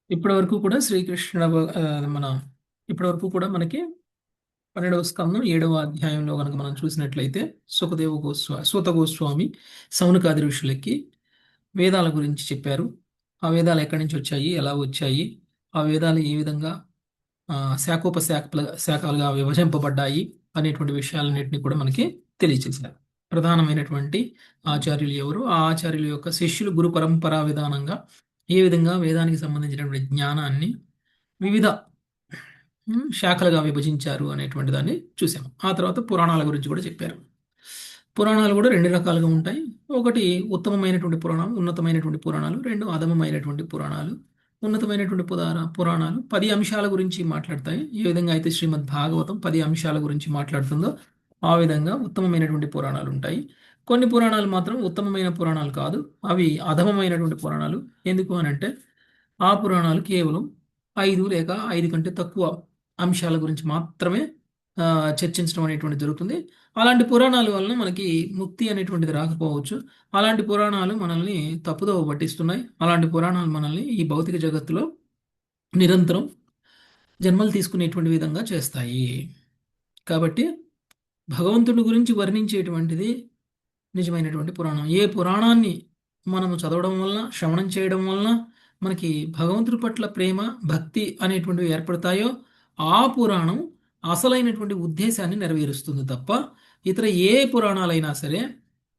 ఇప్పటి వరకు కూడా మన ఇప్పటి వరకు కూడా మనకి 12వ స్కందం 7వ అధ్యాయంలో కనుక మనం చూసినట్లయితే సూత గోస్వామి సౌనకాది ఋషులకి వేదాల గురించి చెప్పారు. ఆ వేదాలు ఎక్కడి నుంచి వచ్చాయి, ఎలా వచ్చాయి, ఆ వేదాలు ఏ విధంగా శాఖలుగా విభజింపబడ్డాయి అనేటువంటి విషయాలన్నింటినీ కూడా మనకి తెలియచేశారు. ప్రధానమైనటువంటి ఆచార్యులు ఎవరు, ఆ ఆచార్యుల యొక్క శిష్యులు గురు పరంపరా విధానంగా ఏ విధంగా వేదానికి సంబంధించినటువంటి జ్ఞానాన్ని వివిధ శాఖలుగా విభజించారు అనేటువంటి దాన్ని చూసాము. ఆ తర్వాత పురాణాల గురించి కూడా చెప్పారు. పురాణాలు కూడా రెండు రకాలుగా ఉంటాయి. ఒకటి ఉత్తమమైనటువంటి పురాణాలు, ఉన్నతమైనటువంటి పురాణాలు. రెండు అధమమైనటువంటి పురాణాలు. ఉన్నతమైనటువంటి పురాణాలు 10 అంశాల గురించి మాట్లాడతాయి. ఏ విధంగా అయితే శ్రీమద్ భాగవతం 10 అంశాల గురించి మాట్లాడుతుందో ఆ విధంగా ఉత్తమమైనటువంటి పురాణాలు ఉంటాయి. కొన్ని పురాణాలు మాత్రం ఉత్తమమైన పురాణాలు కాదు, అవి అధమమైనటువంటి పురాణాలు. ఎందుకు అనంటే ఆ పురాణాలు కేవలం 5 లేక 5 కంటే తక్కువ అంశాల గురించి మాత్రమే చర్చించడం అనేటువంటిది జరుగుతుంది. అలాంటి పురాణాల వలన మనకి ముక్తి అనేటువంటిది రాకపోవచ్చు. అలాంటి పురాణాలు మనల్ని తప్పుదోవ పట్టిస్తున్నాయి. అలాంటి పురాణాలు మనల్ని ఈ భౌతిక జగత్తులో నిరంతరం జన్మలు తీసుకునేటువంటి విధంగా చేస్తాయి. కాబట్టి భగవంతుడి గురించి వర్ణించేటువంటిది నిజమైనటువంటి పురాణం. ఏ పురాణాన్ని మనము చదవడం వలన, శ్రవణం చేయడం వలన మనకి భగవంతుడి పట్ల ప్రేమ, భక్తి అనేటువంటివి ఏర్పడతాయో ఆ పురాణం అసలైనటువంటి ఉద్దేశాన్ని నెరవేరుస్తుంది తప్ప ఇతర ఏ పురాణాలైనా సరే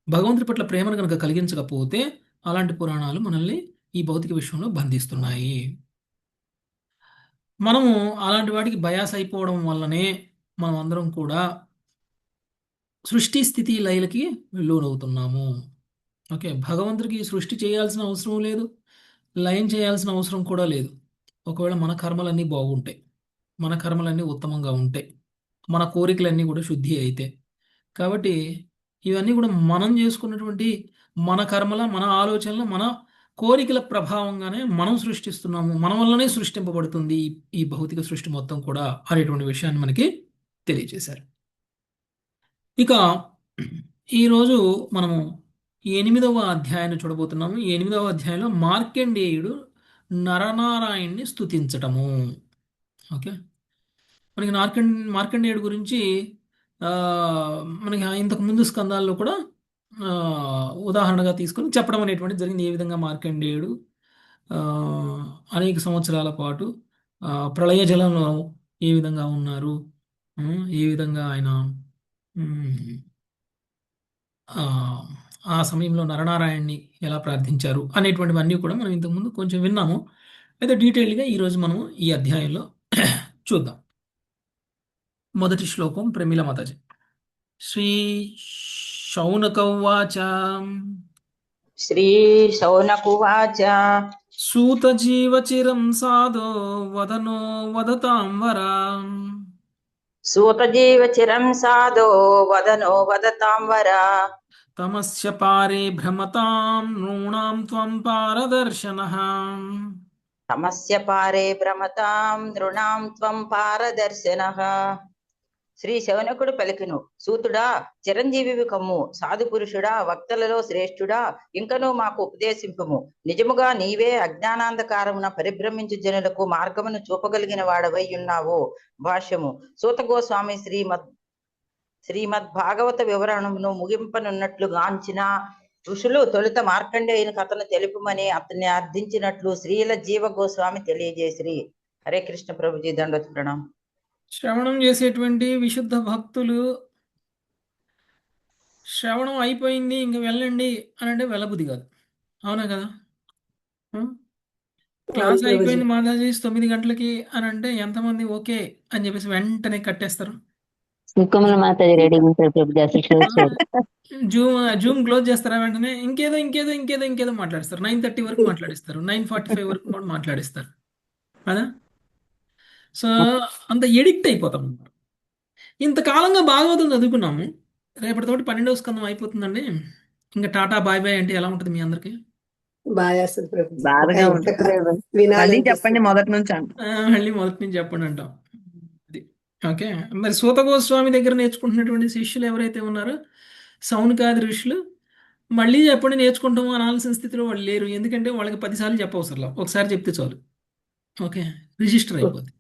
భగవంతుడి పట్ల ప్రేమను కనుక కలిగించకపోతే అలాంటి పురాణాలు మనల్ని ఈ భౌతిక విశ్వంలో బంధిస్తున్నాయి. మనము అలాంటి వాటికి బయాస్ అయిపోవడం వల్లనే మనం అందరం కూడా సృష్టి స్థితి లయలకి లోనవుతున్నాము. ఓకే, భగవంతుడికి సృష్టి చేయాల్సిన అవసరం లేదు, లయం చేయాల్సిన అవసరం కూడా లేదు. ఒకవేళ మన కర్మలన్నీ బాగుంటాయి, మన కర్మలన్నీ ఉత్తమంగా ఉంటాయి, మన కోరికలన్నీ కూడా శుద్ధి అయితే. కాబట్టి ఇవన్నీ కూడా మనం చేసుకున్నటువంటి మన కర్మల, మన ఆలోచనల, మన కోరికల ప్రభావంగానే మనం సృష్టిస్తున్నాము. మన వల్లనే సృష్టింపబడుతుంది ఈ భౌతిక సృష్టి మొత్తం కూడా అనేటువంటి విషయాన్ని మనకి తెలియజేశారు. ఇక ఈరోజు మనము 8వ అధ్యాయాన్ని చూడబోతున్నాము. ఈ 8వ అధ్యాయంలో మార్కండేయుడు నరనారాయణ్ణి స్తుతించటము. ఓకే, మనకి మార్కండేయుడు గురించి ఆ, మనకి ఇంతకు ముందు స్కందాల్లో కూడా ఆ, ఉదాహరణగా తీసుకొని చెప్పడం అనేటువంటిది జరిగింది. ఏ విధంగా మార్కండేయుడు ఆ, అనేక సంవత్సరాల పాటు ప్రళయ జలంలో ఏ విధంగా ఉన్నారు, ఏ విధంగా ఆయన ఉమ్, ఆ ఆ సమయంలో నరనారాయణ్ణి ఎలా ప్రార్థించారు అనేటువంటివన్నీ కూడా మనం ఇంతకుముందు కొంచెం విన్నాము. అయితే డీటెయిల్గా ఈరోజు మనం ఈ అధ్యాయంలో చూద్దాం. మొదటి శ్లోకం ప్రమిల మాతాజీ. శ్రీ శౌనకౌవాచ శ్రీశౌనకువాచ సూతజీవచిరం సాధో వదనో వదతాం వరా సూతజీవ చిరం సాధో వదనో వదతాం వరా తమస్య పారే భ్రమతాం నృణాం త్వం పారదర్శనః. తమస్య పారే భ్రమతాం నృణాం త్వం పారదర్శనః. శ్రీ శౌనకుడు పలికెను, సూతుడా, చిరంజీవి కమ్ము, సాధు పురుషుడా, వక్తలలో శ్రేష్ఠుడా, ఇంకనూ మాకు ఉపదేశింపుము. నిజముగా నీవే అజ్ఞానాంధకారమున పరిభ్రమించు జనులకు మార్గమును చూపగలిగిన వాడవై ఉన్నావు. భాష్యము. సూత గోస్వామి శ్రీమద్ భాగవత వివరణమును ముగింపనున్నట్లు గాంచిన ఋషులు తొలుత మార్కండేయుని కథను తెలుపుమని అతన్ని అర్థించినట్లు శ్రీల జీవ గోస్వామి తెలియజేసిరి. హరే కృష్ణ ప్రభుజీ, దండోత్ ప్రణాం. శ్రవణం చేసేటువంటి విశుద్ధ భక్తులు శ్రవణం అయిపోయింది ఇంక వెళ్ళండి అని అంటే వెళ్ళబుద్ధి కాదు. అవునా కదా? క్లాస్ అయిపోయింది మాతాజీ 9 గంటలకి అని అంటే ఎంతమంది ఓకే అని చెప్పేసి వెంటనే కట్టేస్తారు. సుఖముల మాతాజీ రెడీగా ఉంటారు ప్రభు, అసలు క్లోజ్ చేయరు. జూమ్ క్లోజ్ చేస్తారా వెంటనే ఇంకేదో ఇంకేదో ఇంకేదో ఇంకేదో మాట్లాడిస్తారు. 9:30 వరకు మాట్లాడిస్తారు, 9:45 వరకు కూడా మాట్లాడిస్తారు కదా. సో అంత ఎడిక్ట్ అయిపోతాం అన్నమాట. ఇంతకాలంగా భాగవతం చదువుకున్నాము, రేపటితోటి 12వ స్కందం అయిపోతుందండి. ఇంకా టాటా బాయ్ బాయ్ అంటే ఎలా ఉంటుంది మీ అందరికి? బాధగా ఉంటుంది. మళ్ళీ చెప్పండి మొదటి నుంచి అంట. మళ్ళీ మొదటి నుంచి చెప్పండి అంటాం. అది ఓకే. మరి సూత గోస్వామి దగ్గర నేర్చుకుంటున్నటువంటి శిష్యులు ఎవరైతే ఉన్నారో సౌనకాది ఋషులు మళ్ళీ చెప్పండి నేర్చుకుంటాము అనాల్సిన స్థితిలో వాళ్ళు లేరు. ఎందుకంటే వాళ్ళకి 10 సార్లు చెప్పవసరం, ఒకసారి చెప్తే చాలు. ఓకే, రిజిస్టర్ అయిపోద్ది.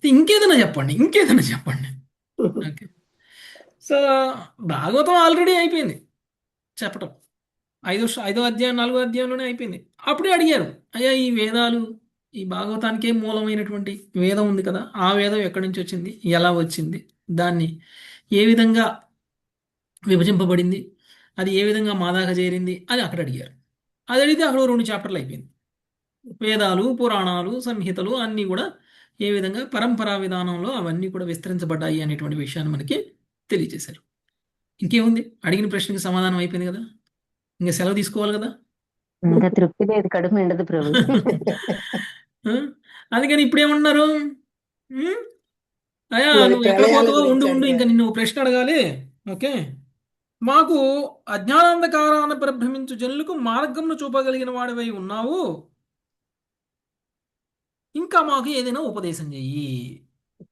ఇంకేదైనా చెప్పండి. ఓకే, సో భాగవతం ఆల్రెడీ అయిపోయింది చెప్పటం. ఐదో అధ్యాయం 4వ అధ్యాయంలోనే అయిపోయింది. అప్పుడే అడిగారు, అయ్యా ఈ వేదాలు, ఈ భాగవతానికే మూలమైనటువంటి వేదం ఉంది కదా, ఆ వేదం ఎక్కడి నుంచి వచ్చింది, ఎలా వచ్చింది, దాన్ని ఏ విధంగా విభజింపబడింది, అది ఏ విధంగా మా దాకా చేరింది అని అక్కడ అడిగారు. అది అడిగితే అక్కడ 2 చాప్టర్లు అయిపోయింది. వేదాలు, పురాణాలు, సంహితలు అన్నీ కూడా ఏ విధంగా పరంపరా విధానంలో అవన్నీ కూడా విస్తరించబడ్డాయి అనేటువంటి విషయాన్ని మనకి తెలియజేశారు. ఇంకేముంది, అడిగిన ప్రశ్నకి సమాధానం అయిపోయింది కదా, ఇంకా సెలవు తీసుకోవాలి కదా. ఇంకా తృప్తి లేదు, కడుపు నిండదు ప్రభు. ఆ? అందుకని ఇప్పుడు ఏమంటున్నారు, ఉమ్, అయ్యా మరి నువ్వు ఎక్కడ ప్రళయాల పోతావో ఉండు గురించి ఉండు, ఇంకా అడిగారు. నిన్ను ఓ ప్రశ్న అడగాలి. ఓకే, మాకు అజ్ఞానాంధకారాన్ని పరిభ్రమించు జనులకు మార్గంను చూపగలిగిన వాడివై ఉన్నావు, ఇంకా మాకు ఏదైనా ఉపదేశం చెయ్యి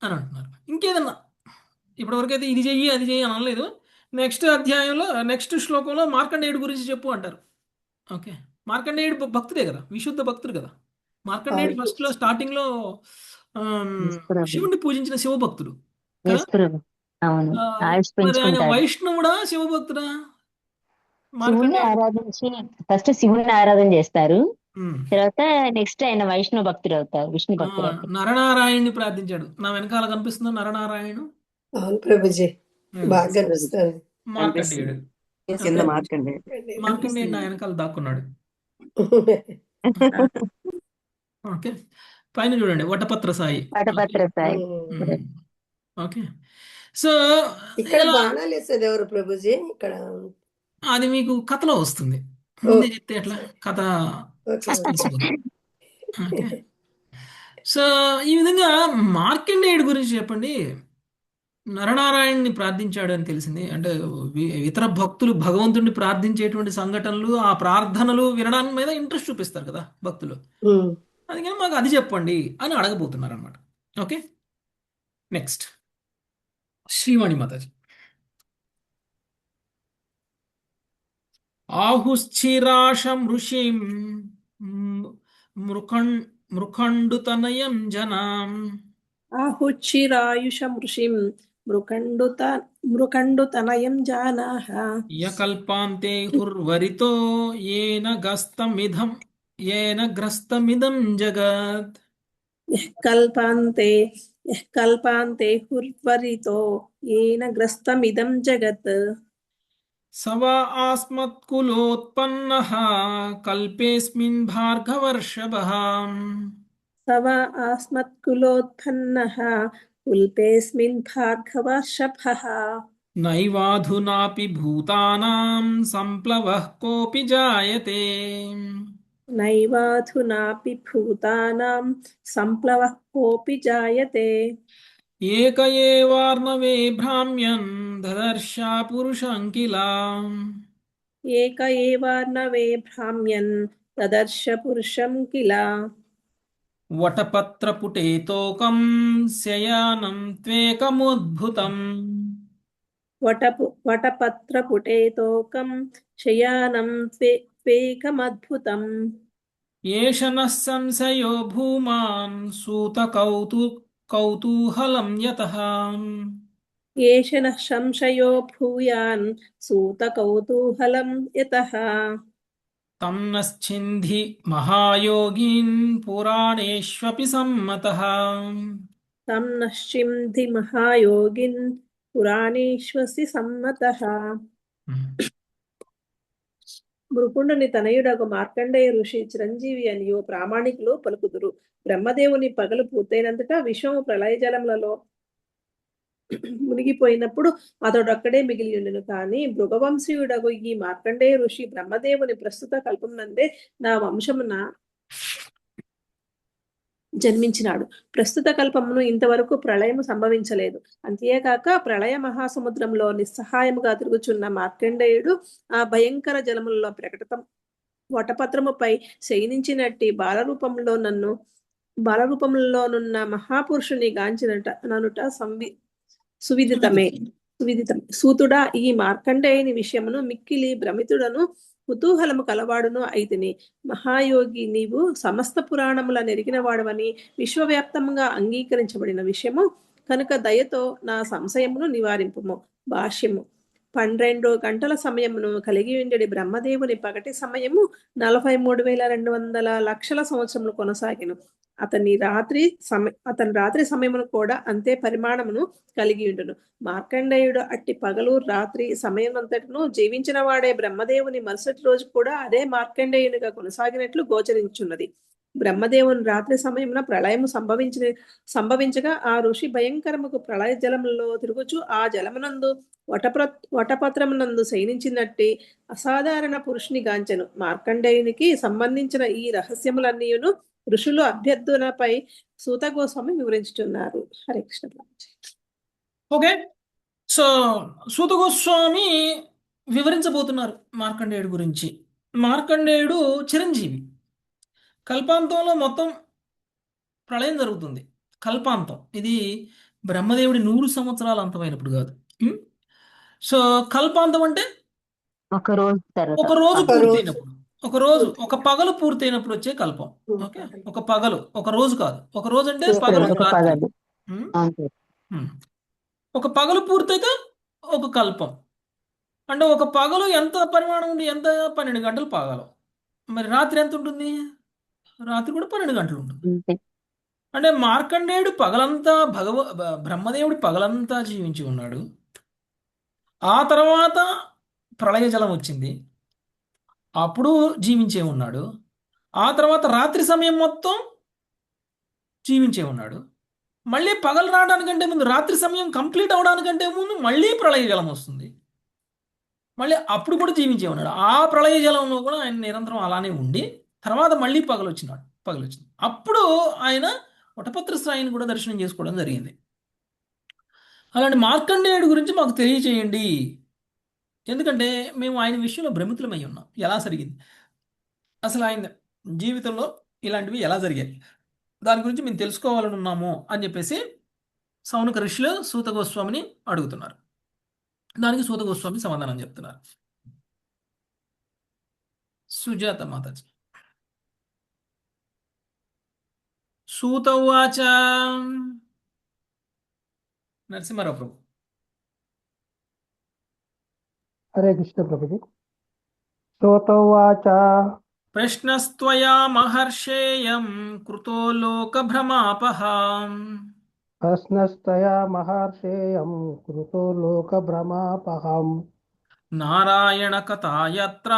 అని అంటున్నారు. ఇంకేదన్నా, ఇప్పటివరకైతే ఇది చెయ్యి అది చెయ్యి అని అనలేదు. నెక్స్ట్ అధ్యాయంలో నెక్స్ట్ శ్లోకంలో మార్కండేయుడి గురించి చెప్పు అంటారు. ఓకే, మార్కండేయుడు భక్తుడే కదా, విశుద్ధ భక్తుడు కదా. మార్కండేయుడు అవును. ఫస్ట్ లో స్టార్టింగ్ లో Yes, ప్రభు. శివుణ్ణి పూజించిన శివభక్తుడు కదా. ఎస్ ప్రభు. అవును, ఆ, ఆయుష్ మరి ఆయన పెంచుకుంటాడు. వైష్ణవుడా శివభక్తుడా శివుణ్ణి మార్కండేయుడు? ఆరాధించి ఫస్ట్ శివుణ్ణి ఆరాధన చేస్తారు, ఉమ్. తర్వాత నెక్స్ట్ ఆయన వైష్ణవ భక్తుడు అవుతారు, విష్ణు ఆ, భక్తుడు అవుతారు. నరనారాయణ్ణి ప్రార్థించాడు. నా వెనకాల కనిపిస్తుందా నరనారాయణుడు? అవును ప్రభుజీ, ఉమ్. బాగా కనిపిస్తుంది. మార్కండేయుడు. కింద ఓకే, మార్కండి. మార్కండేయుడు నా వెనకాల దాక్కున్నాడు. ఓకే, పైన చూడండి, వటపత్ర సాయి. ఓకే. వటపత్ర సాయి. ఉమ్. ఓకే, సో ఇక్కడ ఇలా బాణాలు వేసేది ఎవరు ప్రభుజీ? ఇక్కడ అది మీకు కథలో వస్తుంది, ముందే చెప్తే ఎట్లా, కథ ఓకే. సస్పెన్స్ పోతుంది. ఓకే, సో ఈ విధంగా మార్కండేయుడి గురించి చెప్పండి. నరనారాయణ్ణి ప్రార్థించాడు అని తెలిసింది. అంటే ఇతర భక్తులు భగవంతుడిని ప్రార్థించేటువంటి సంఘటనలు, ఆ ప్రార్థనలు వినడానికి మీద ఇంట్రెస్ట్ చూపిస్తారు కదా భక్తులు. ఉమ్. అందుకని మాకు అది చెప్పండి అని అడగబోతున్నారు అనమాట. Okay, next Srivani Mataji. ఆహుశ్చిరాశం ఋషిం మృఖండుతనయం జనాం ఆహుచ్చిరాయుషం ఋషిం మృకండుతనయం జానాః యకల్పాంతే హుర్వరితో ఏన గ్రస్తమిదం జగత్. యః కల్పాంతే హుర్వరితో ఏన గ్రస్తమిదం జగత్. సవా ఆస్మత్కులోత్పన్నః కల్పేస్మిన్ భార్గవర్షభః. సవ ఆస్మత్కులోత్పన్నః కుల్పేస్మిన్ భార్గవర్షభః. నైవాధునాపి భూతానాం సంప్లవః కోపి జాయతే. నైవాధునాపి భూతానాం సంప్లవః కోపి జాయతే. ఏక ఏవార్ణవే భ్రామ్యన్ దదర్శా పురుషం కిల. ఏక ఏవార్ణవే భ్రామ్యన్ దదర్శ పురుషం కిల. వటపత్రపుటేతోకం శయానం త్వేకముద్భుతం. వటపత్రపుటేతోకం శయానం త్వేకమద్భుతం. ఏష నః సంశయో భూమాన్ సూత కౌతూహలం యతః. ఏష నః సంశయో భూయాన్ సూత కౌతూహలం యతః. తం నశ్చింధి మహాయోగీన్ పురాణేష్వపి సమ్మతః. తం నశ్చింధి మహాయోగిన్ పురాణేష్వసి సమ్మతః. మృకుండుని తనయుడగు మార్కండేయ ఋషి చిరంజీవి అనియు ప్రామాణికులు పలుకుదురు. బ్రహ్మదేవుని పగలు పూర్తయినంతటా విశ్వము ప్రళయ జలములలో మునిగిపోయినప్పుడు అతడొక్కడే మిగిలి ఉండెను. కానీ భృగవంశీయుడగు ఈ మార్కండేయ ఋషి బ్రహ్మదేవుని ప్రస్తుత కల్పమునందే నా వంశమున జన్మించినాడు. ప్రస్తుత కల్పమును ఇంతవరకు ప్రళయము సంభవించలేదు. అంతేకాక ప్రళయ మహాసముద్రంలో నిస్సహాయముగా తిరుగుచున్న మార్కండేయుడు ఆ భయంకర జలములలో ప్రకటితం వటపత్రముపై శయనించినట్టి బాలరూపంలోనున్న మహాపురుషుని గాంచిననుట సువిదితం. సూతుడా, ఈ మార్కండేయుని విషయమును మిక్కిలి భ్రమితుడను కుతూహలము కలవాడును అయితిని. మహాయోగి, నీవు సమస్త పురాణముల నెరిగిన వాడవని విశ్వవ్యాప్తంగా అంగీకరించబడిన విషయము కనుక దయతో నా సంశయమును నివారింపుము. భాష్యము. 12 గంటల సమయమును కలిగి ఉండేది బ్రహ్మదేవుని పగటి సమయము 43,200 లక్షల సంవత్సరములు కొనసాగిను. అతని రాత్రి సమయమును కూడా అంతే పరిమాణమును కలిగి ఉండును. మార్కండేయుడు అట్టి పగలు రాత్రి సమయమంతటను జీవించిన వాడే బ్రహ్మదేవుని మరుసటి రోజు కూడా అదే మార్కండేయునిగా కొనసాగినట్లు గోచరించున్నది. బ్రహ్మదేవుని రాత్రి సమయమున ప్రళయము సంభవించగా ఆ ఋషి భయంకరముకు ప్రళయ జలములలో తిరుగుచు ఆ జలమునందు వటపత్రమునందు శయనించినట్టి అసాధారణ పురుషుని గాంచెను. మార్కండేయునికి సంబంధించిన ఈ రహస్యములన్నీయును ఋషులు అభ్యర్థనపై సూత గోస్వామి వివరించుతున్నారు. హరే కృష్ణ. ఓకే, సో సూత గోస్వామి వివరించబోతున్నారు మార్కండేయుడు గురించి. మార్కండేయుడు చిరంజీవి. కల్పాంతంలో మొత్తం ప్రళయం జరుగుతుంది. కల్పాంతం ఇది బ్రహ్మదేవుడి 100 సంవత్సరాలు అంతమైనప్పుడు కాదు. సో కల్పాంతం అంటే ఒక రోజు తర్వాత ఒక రోజు ఒక రోజు. పూర్తయినప్పుడు, ఒక రోజు, ఒక పగలు పూర్తయినప్పుడు వచ్చే కల్పం. ఓకే, ఒక పగలు, ఒక రోజు కాదు. ఒక రోజు అంటే పగలు, ఒక రాత్రి. పగలు. ఉమ్, అవును సార్. ఉమ్. ఒక పగలు పూర్తయితే ఒక కల్పం. అంటే ఒక పగలు ఎంత పరిమాణం ఉంది? ఎంత? 12 గంటలు పగలు. మరి రాత్రి ఎంత ఉంటుంది? రాత్రి కూడా 12 గంటలు ఉంటుంది. అంతే. అంటే మార్కండేయుడు పగలంతా బ్రహ్మదేవుడు పగలంతా జీవించి ఉన్నాడు. ఆ తర్వాత ప్రళయ జలం వచ్చింది, అప్పుడు జీవించే ఉన్నాడు. ఆ తర్వాత రాత్రి సమయం మొత్తం జీవించే ఉన్నాడు. మళ్ళీ పగలు రావడానికంటే ముందు, రాత్రి సమయం కంప్లీట్ అవడానికంటే ముందు మళ్ళీ ప్రళయ జలం వస్తుంది. మళ్ళీ అప్పుడు కూడా జీవించే ఉన్నాడు. ఆ ప్రళయ జలంలో కూడా ఆయన నిరంతరం అలానే ఉండి తర్వాత మళ్ళీ పగలు వచ్చింది. అప్పుడు ఆయన వటపత్రశ్రాయిని కూడా దర్శనం చేసుకోవడం జరిగింది. అలాంటి మార్కండేయుడి గురించి మాకు తెలియచేయండి, ఎందుకంటే మేము ఆయన విషయంలో భ్రమితులమై ఉన్నాం. ఎలా జరిగింది అసలు, ఆయన జీవితంలో ఇలాంటివి ఎలా జరిగాయి, దాని గురించి మేము తెలుసుకోవాలని ఉన్నాము అని చెప్పేసి సౌనక ఋషులు సూత గోస్వామిని అడుగుతున్నారు. దానికి సూత గోస్వామి సమాధానం చెప్తున్నారు. సుజాత మాతాజీ. సూత ఉవాచ. నరసింహారావు ప్రభు. హరే కృష్ణ ప్రభుజీ. శ్రోతోవాచ. ప్రశ్నస్త్వయా మహర్షేయం కృతో లోకభ్రమాపః. ప్రశ్నస్తయా మహర్షేయం కృతో లోకభ్రమాపహం. నారాయణ కథా యత్ర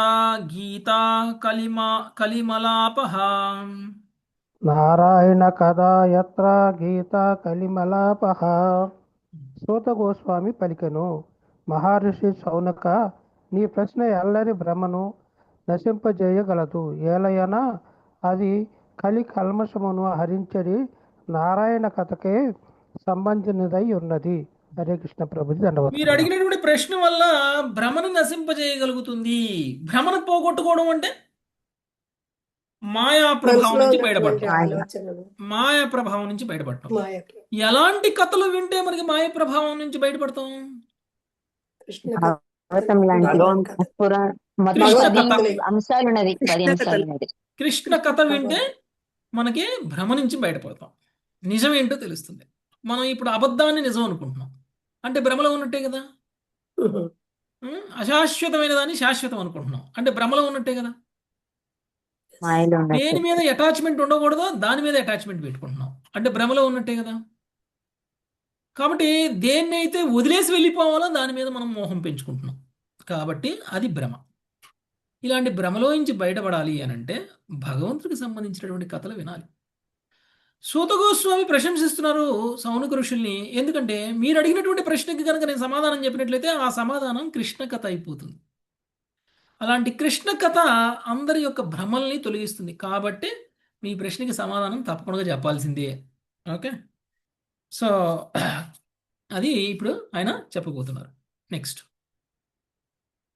గీతా కలిమలాపః. నారాయణ కథా యత్ర గీతా కలిమలాపహ. సూత గోస్వామి పలికెను, మహర్షి సౌనక, నీ ప్రశ్న ఎల్లరి భ్రమను నశింపజేయగలదు. ఏలయన అది కలి కల్మషమును హరించడి నారాయణ కథకే సంబంధించినదై ఉన్నది. హరే కృష్ణ ప్రభుజీ. మీరు దండవత్సరం. అడిగినటువంటి ప్రశ్న వల్ల భ్రమను నశింపజేయగలుగుతుంది. భ్రమను పోగొట్టుకోవడం అంటే మాయా ప్రభావం మనసులో నుంచి ఉన్నటువంటి బయటపడటం. ఆలోచనలు మాయా ప్రభావం నుంచి బయటపడటం. మాయకి ఎలాంటి కథలు వింటే మనకి మాయ ప్రభావం నుంచి బయటపడతాం? కృష్ణ భాగవతం లాంటి భగవన్ కథ. మొత్తం కృష్ణ 10 కథ. అంశాలు ఉన్నది. 10 కృష్ణ అంశాలు కథలు. ఉన్నది. కృష్ణ కథ వింటే మనకి భ్రమ నుంచి బయటపడతాం. నిజం ఏంటో తెలుస్తుంది. మనం ఇప్పుడు అబద్ధాన్ని నిజం అనుకుంటున్నాం అంటే భ్రమలో ఉన్నట్టే కదా. అశాశ్వతమైన దాన్ని శాశ్వతం అనుకుంటున్నాం అంటే భ్రమలో ఉన్నట్టే కదా. మాయలో ఉన్నట్టు. దేని మీద అటాచ్మెంట్ ఉండకూడదో దాని మీద అటాచ్మెంట్ పెట్టుకుంటున్నాం అంటే భ్రమలో ఉన్నట్టే కదా. కాబట్టి దేన్ని అయితే వదిలేసి వెళ్ళిపోవాలో దాని మీద మనం మోహం పెంచుకుంటున్నాం కాబట్టి అది భ్రమ. ఇలాంటి భ్రమలో నుంచి బయటపడాలి అని అంటే భగవంతుడికి సంబంధించినటువంటి కథలు వినాలి. సూత గోస్వామి ప్రశంసిస్తున్నారు సౌనక ఋషుల్ని, ఎందుకంటే మీరు అడిగినటువంటి ప్రశ్నకి కనుక నేను సమాధానం చెప్పినట్లయితే ఆ సమాధానం కృష్ణ కథ అయిపోతుంది. అలాంటి కృష్ణ కథ అందరి యొక్క భ్రమల్ని తొలగిస్తుంది. కాబట్టి మీ ప్రశ్నకి సమాధానం తప్పకుండా చెప్పాల్సిందే. ఓకే, సో అది ఇప్పుడు ఆయన చెప్పబోతున్నారు. నెక్స్ట్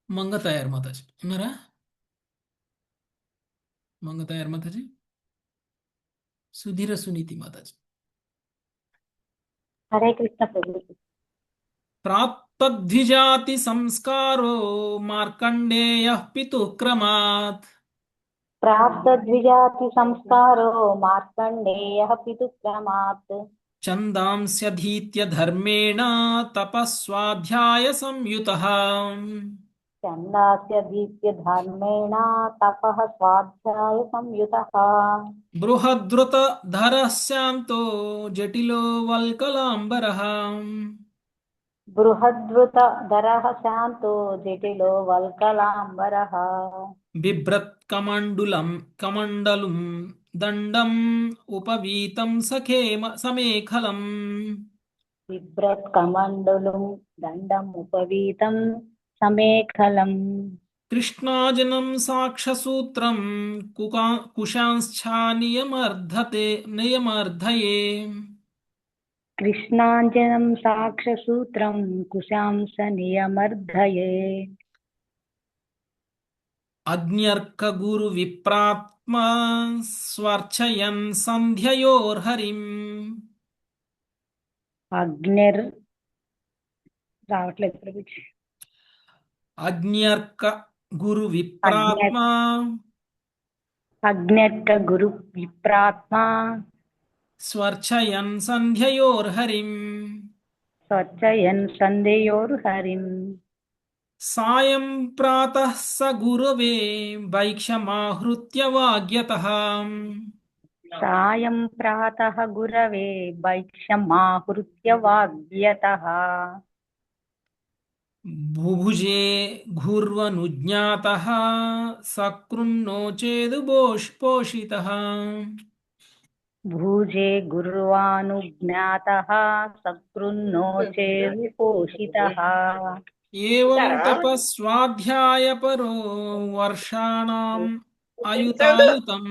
మంగ తయారు మాతాజీ ఉన్నారా? మంగ తయారు మాతాజీ. సుధీర సునీతి మాతాజీ. హరే కృష్ణ ప్రభు. ప్రాప్తద్విజాతి సంస్కారో మార్కండేయః పితుః క్రమాత్. ప్రాప్తద్విజాతి సంస్కారో మార్కండేయః పితుక్రమాత్. ఛందాంస్యధీత్య ధర్మేణ తపస్వాధ్యాయ సంయుతః. ఛందాస్య దీప్య ధర్మేణ తపః స్వాధ్యాయ సంయుతః. బృహద్రుతధరః శాంతో జటిలో వల్కలాంబరః. బృహద్వృతధరః శాంతో జటిలో వల్కలాంబరః. బిభ్రత్ కమండలం దండం ఉపవీతం సమేఖలం. బిభ్రత్ కమండలం దండం ఉపవీతం సమేఖలం. కృష్ణాజనం సాక్షసూత్రం కుశాంశ్చానియమర్ధయే. కృష్ణాంజనం సాక్షసూత్రం కుశాంస నియమర్ధయే. అజ్ఞర్క గురు విప్రాత్మ స్వర్చయన్ సంధ్యయోర్హరిం. అగ్నిర్ రావట్లేదు ప్రభుజీ. అజ్ఞర్క గురు విప్రాత్మ అజ్ఞర్క గురు విప్రాత్మ స్వర్చయన్ సంధ్యయోర్హరిం. స్వచ్చయన్ సందేయోర్హరిం. సాయం ప్రాతః స గురవే వైక్షమాహృత్య వాగ్యతః. సాయం ప్రాతః గురవే వైక్షమాహృత్య వాగ్యతః. బుభుజే ఘూర్వనుజ్ఞాతః సకృన్నో చేదు పోషితః. భూజే గుర్వానుజ్ఞాతః సకృన్నో చేదు పోషితః. ఏవం తపస్వాధ్యాయపరో వర్షాణం అయుతాయుతం.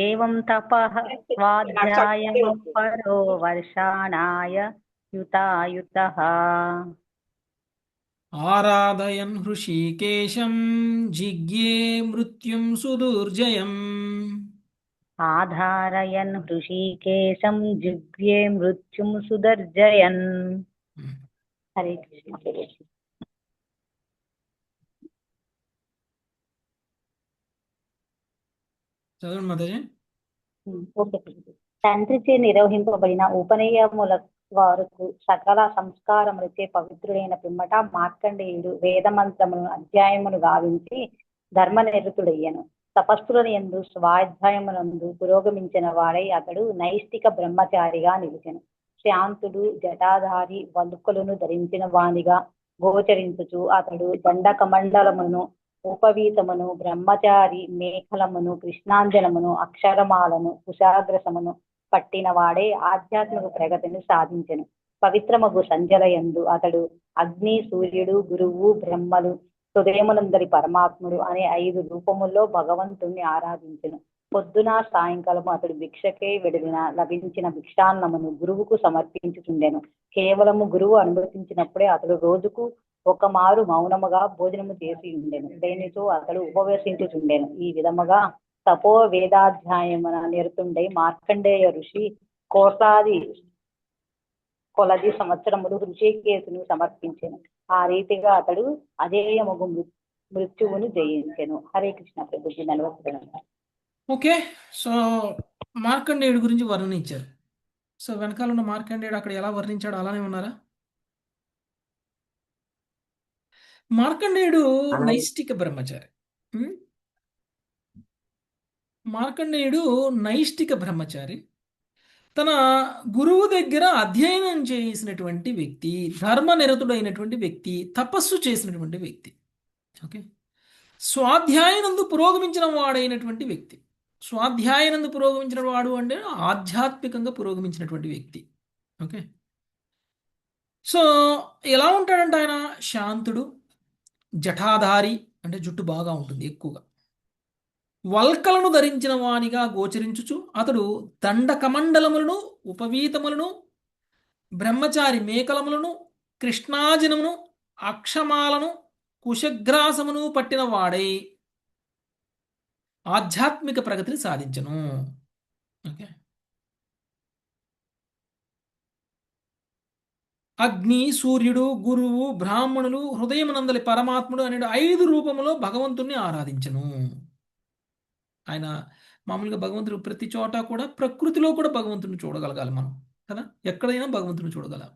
ఏవం తపః స్వాధ్యాయం పరో వర్షాణాయ యుతాయుతః. ఆరాధయన్ హృషీకేశం జిజ్ఞే మృత్యుం సుదుర్జయం. ఆధారయన్ హృషీకేశం జిగ్వ్యే మృత్యుం సుదర్జయన్. హరే కృష్ణ. చదవండి మాతాజీ. ఓకే. తండ్రిచే నిర్వహింపబడిన ఉపనయముల వరకు సకల సంస్కారములచే పవిత్రుడైన పిమ్మట మార్కండేయుడు వేదమంత్రములను అధ్యాయమును గావించి ధర్మనిరతుడయ్యను. తపస్సులను యందు స్వాధ్యాయమునందు పురోగమించిన వాడై అతడు నైష్టిక బ్రహ్మచారిగా నిలిచెను. శాంతుడు జటాధారి వలుకలను ధరించిన వానిగా గోచరించుచు అతడు దండకమండలమును ఉపవీతమును బ్రహ్మచారి మేఖలమును కృష్ణాంజనమును అక్షరమాలను కుశాగ్రసమును పట్టిన వాడే ఆధ్యాత్మిక ప్రగతిని సాధించెను. పవిత్రమగు సంజలయందు అతడు అగ్ని, సూర్యుడు, గురువు, బ్రహ్మలు, హృదయమునందరి పరమాత్ముడు అనే 5 రూపముల్లో భగవంతుణ్ణి ఆరాధించెను. పొద్దున సాయంకాలము అతడు భిక్షకే వెడిలిన లభించిన భిక్షాన్నమును గురువుకు సమర్పించుచుండెను. కేవలము గురువు అనుమతించినప్పుడే అతడు రోజుకు ఒక మారు మౌనముగా భోజనము చేసి ఉండెను. దేనితో అతడు ఉపవేశించుచుండెను. ఈ విధముగా తపో వేదాధ్యాయమున నిరతుండై మార్కండేయ ఋషి కోట్లాది కొలది సంవత్సరములు ఋషికేశును సమర్పించెను. ఆ రీతిగా అతడు అజేయముగు మృత్యువును జయించెను. హరే కృష్ణ ప్రభుజీ. 42. ఓకే. సో మార్కండేయుడు గురించి వర్ణించారు. సో వెనకాల ఉన్న మార్కండేయుడు అక్కడ ఎలా వర్ణించాడు అలానే ఉన్నారా? మార్కండేయుడు నైష్టిక బ్రహ్మచారి. మార్కండేయుడు నైష్టిక బ్రహ్మచారి. తన గురువు దగ్గర అధ్యయనం చేసినటువంటి వ్యక్తి, ధర్మనిరతుడైనటువంటి వ్యక్తి, తపస్సు చేసినటువంటి వ్యక్తి. ఓకే. స్వాధ్యాయనందు పురోగమించిన వాడైనటువంటి వ్యక్తి. స్వాధ్యాయనందు పురోగమించిన వాడు అంటే ఆధ్యాత్మికంగా పురోగమించినటువంటి వ్యక్తి. ఓకే. సో ఎలా ఉంటాడంటే ఆయన శాంతుడు, జటాధారి అంటే జుట్టు బాగా ఉంటుంది ఎక్కువగా, వల్కలను ధరించిన వానిగా గోచరించుచు అతడు దండకమండలములను ఉపవీతములను బ్రహ్మచారి మేకలములను కృష్ణాజనమును అక్షమాలను కుశగ్రాసమును పట్టిన వాడై ఆధ్యాత్మిక ప్రగతిని సాధించను. ఓకే. అగ్ని, సూర్యుడు, గురువు, బ్రాహ్మణులు, హృదయమునందలి పరమాత్ముడు అనే 5 రూపములో భగవంతుణ్ణి ఆరాధించను. ఆయన మామూలుగా భగవంతుడు ప్రతి చోట కూడా ప్రకృతిలో కూడా భగవంతుని చూడగలగాలి మనం కదా, ఎక్కడైనా భగవంతుని చూడగలం.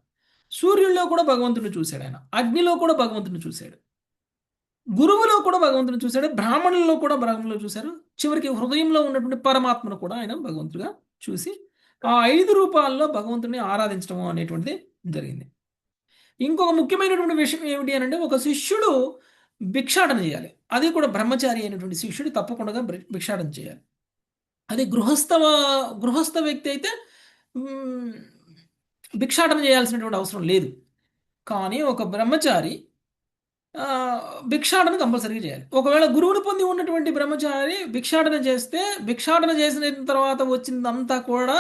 సూర్యుల్లో కూడా భగవంతుని చూశాడు ఆయన, అగ్నిలో కూడా భగవంతుని చూశాడు, గురువులో కూడా భగవంతుని చూశాడు, బ్రాహ్మణుల్లో కూడా బ్రాహ్మణులు చూశారు, చివరికి హృదయంలో ఉన్నటువంటి పరమాత్మను కూడా ఆయన భగవంతుడిగా చూసి ఆ 5 రూపాల్లో భగవంతుని ఆరాధించడం అనేటువంటిది జరిగింది. ఇంకొక ముఖ్యమైనటువంటి విషయం ఏమిటి అని అంటే, ఒక శిష్యుడు భిక్షాటన చేయాలి. అది కూడా బ్రహ్మచారి అయినటువంటి శిష్యుడు తప్పకుండా భిక్షాటన చేయాలి. అది గృహస్థ వ్యక్తి అయితే మ్, భిక్షాటన చేయాల్సినటువంటి అవసరం లేదు. కానీ ఒక బ్రహ్మచారి ఆ, భిక్షాటన కంపల్సరీగా చేయాలి. ఒకవేళ గురువుని పొంది ఉన్నటువంటి బ్రహ్మచారి భిక్షాటన చేస్తే, భిక్షాటన చేసిన తర్వాత వచ్చిందంతా కూడా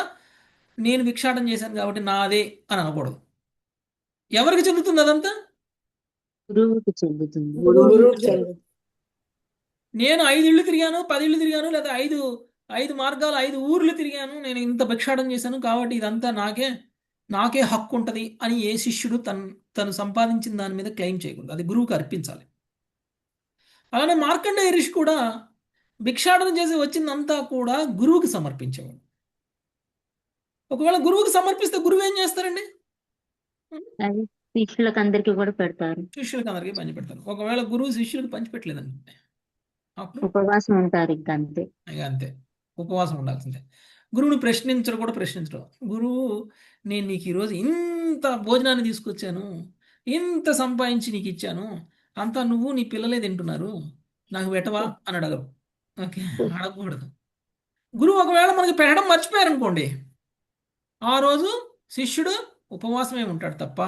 నేను భిక్షాటన చేశాను కాబట్టి నాదే అని అనకూడదు. ఎవరికి చెందుతుంది అదంతా? గురువుకి చెందుతుంది. గురువుకి చెందు. నేను 5 ఇళ్ళు తిరిగాను, 10 ఇళ్ళు తిరిగాను, లేదా 5 మార్గాలు 5 ఊర్లు తిరిగాను, నేను ఇంత భిక్షాటన చేశాను కాబట్టి ఇదంతా నాకే హక్కు ఉంటుంది అని ఏ శిష్యుడు తను సంపాదించిన దాని మీద క్లెయిమ్ చేయకూడదు. అది గురువుకి అర్పించాలి. అలానే మార్కండేయ ఋషి కూడా భిక్షాటన చేసి వచ్చిందంతా కూడా గురువుకి సమర్పించేవాడు. ఒకవేళ గురువుకి సమర్పిస్తే గురువు ఏం చేస్తారండి? అది శిష్యులకు అందరికీ కూడా పెడతారు. శిష్యులకు అందరికీ పంచిపెడతారు. ఒకవేళ గురువు శిష్యులకు పంచిపెట్టలేదంటే అప్పుడు ఉపవాసం ఉంటారు ఇంకా అంతే. ఇక అంతే, ఉపవాసం ఉండాల్సిందే. గురువుని ప్రశ్నించడం. గురువు, నేను నీకు ఈరోజు ఇంత భోజనాన్ని తీసుకొచ్చాను, ఇంత సంపాదించి నీకు ఇచ్చాను, అంతా నువ్వు నీ పిల్లలే తింటున్నారు, నాకు పెట్టవా అని అడగరు. ఓకే, అడగకూడదు. గురువు ఒకవేళ మనకి పెట్టడం మర్చిపోయారనుకోండి, ఆ రోజు శిష్యుడు ఉపవాసమే ఉంటాడు తప్ప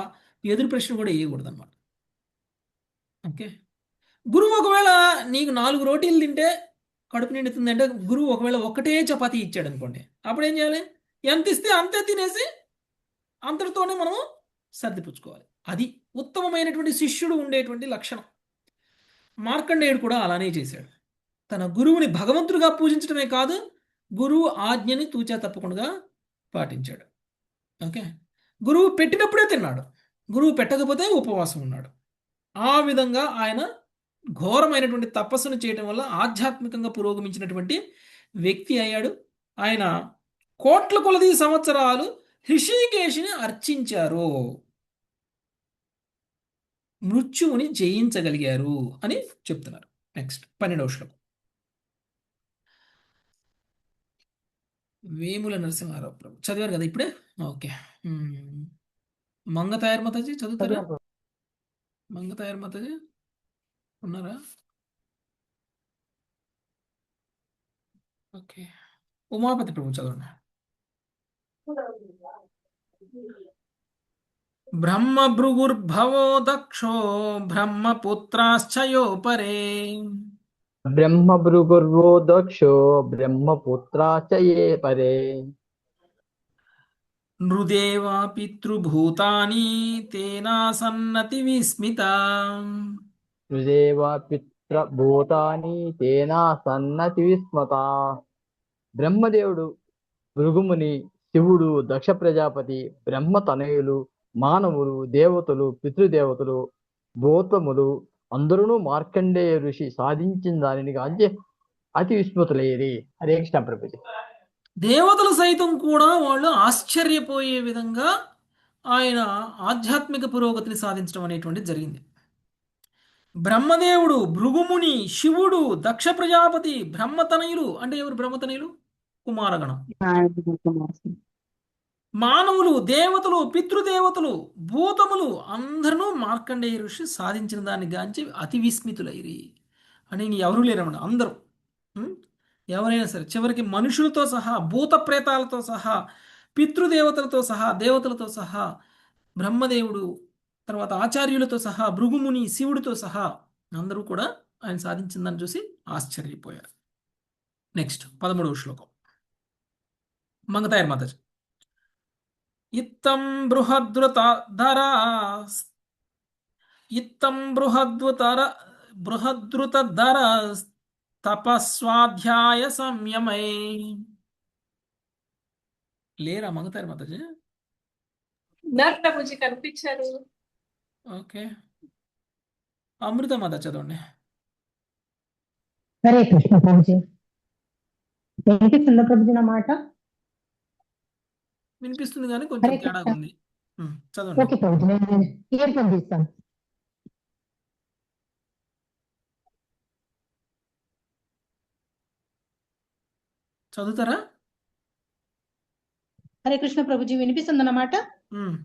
ఎదురు ప్రశ్న కూడా వేయకూడదు అనమాట. ఓకే, గురువు ఒకవేళ నీకు 4 రోటీలు తింటే కడుపు నిండుతుంది అంటే, గురువు ఒకవేళ ఒకటే చపాతీ ఇచ్చాడు అనుకోండి, అప్పుడు ఏం చేయాలి? ఎంత ఇస్తే అంతే తినేసి అంతటితోనే మనము సర్దిపుచ్చుకోవాలి. అది ఉత్తమమైనటువంటి శిష్యుడు ఉండేటువంటి లక్షణం. మార్కండేయుడు కూడా అలానే చేశాడు. తన గురువుని భగవంతుడిగా పూజించడమే కాదు, గురువు ఆజ్ఞని తూచా తప్పకుండా పాటించాడు. ఓకే, గురువు పెట్టినప్పుడే తిన్నాడు, గురువు పెట్టకపోతే ఉపవాసం ఉన్నాడు. ఆ విధంగా ఆయన ఘోరమైనటువంటి తపస్సును చేయడం వల్ల ఆధ్యాత్మికంగా పురోగమించినటువంటి వ్యక్తి అయ్యాడు. ఆయన కోట్ల కొలది సంవత్సరాలు హృషికేశుని అర్చించారు, మృత్యువుని జయించగలిగారు అని చెప్తున్నారు. నెక్స్ట్ 12వ శ్లోకం. వేముల నరసింహారావు ప్రభు చదివారు కదా ఇప్పుడే? ఓకే. మంగతాయర్ మాతాజీ చదువుతారా? మంగతాయర్ మాతాజీ ఉన్నారా? ఓకే, ఉమాపతి ప్రభు చదవండి. బ్రహ్మభృగుర్భవో దక్షో బ్రహ్మపుత్రాశ్చయో పరే బ్రహ్మభృగుర్వో దక్షో బ్రహ్మపుత్రా చ ఏ పరే నృదేవా పితృభూతాని తేనాసన్నతి విస్మిత. హృదేవ పిత్రభూతాని తేనా సన్నతి విస్మత. బ్రహ్మదేవుడు, భృగుముని, శివుడు, దక్ష ప్రజాపతి, బ్రహ్మ తనయులు, మానవులు, దేవతలు, పితృదేవతలు, భూతములు అందరూ మార్కండేయ ఋషి సాధించిన దానిని కాంచి అతి విస్మృతులయ్యేది. హరే కృష్ణ ప్రభుజీ. దేవతలు సైతం కూడా వాళ్ళు ఆశ్చర్యపోయే విధంగా ఆయన ఆధ్యాత్మిక పురోగతిని సాధించడం అనేటువంటిది జరిగింది. బ్రహ్మదేవుడు, భృగుముని, శివుడు, దక్ష ప్రజాపతి, బ్రహ్మతనయులు అంటే ఎవరు? బ్రహ్మతనయులు కుమారగణం. మానవులు, దేవతలు, పితృదేవతలు, భూతములు అందరూ మార్కండేయ ఋషి సాధించిన దాన్ని గాంచి అతి విస్మితులైరి అని ఎవరు లేరన్నమాట. అందరూ ఎవరైనా సరే, చివరికి మనుషులతో సహా, భూత ప్రేతాలతో సహా, పితృదేవతలతో సహా, దేవతలతో సహా, బ్రహ్మదేవుడు, తర్వాత ఆచార్యులతో సహా, భృగుముని, శివుడితో సహా అందరూ కూడా ఆయన సాధించిన దాన్ని చూసి ఆశ్చర్యపోయారు. నెక్స్ట్ 13వ శ్లోకం. మంగతాయర్ మాతాజీ. ఇత్తం బృహద్రుతధర తపస్వాధ్యాయ సంయమై. లేరా మంగతాయర్ మాతాజీ? ఉన్నారు ప్రభుజీ, కనిపించారు. ఓకే, అమృత మాత చదవండి. హరే కృష్ణ ప్రభుజీ. వినిపిస్తుందా ప్రభుజీ నా మాట? వినిపిస్తుంది కానీ కొంచెం హరే తేడాగా కృష్ణ. ఉంది. చదవండి. ఓకే ప్రభుజీ, నేను ఇయర్ ఫోన్ తీస్తాను. చదువుతారా? హరే కృష్ణ ప్రభుజీ, వినిపిస్తుందా నా మాట? ఉమ్.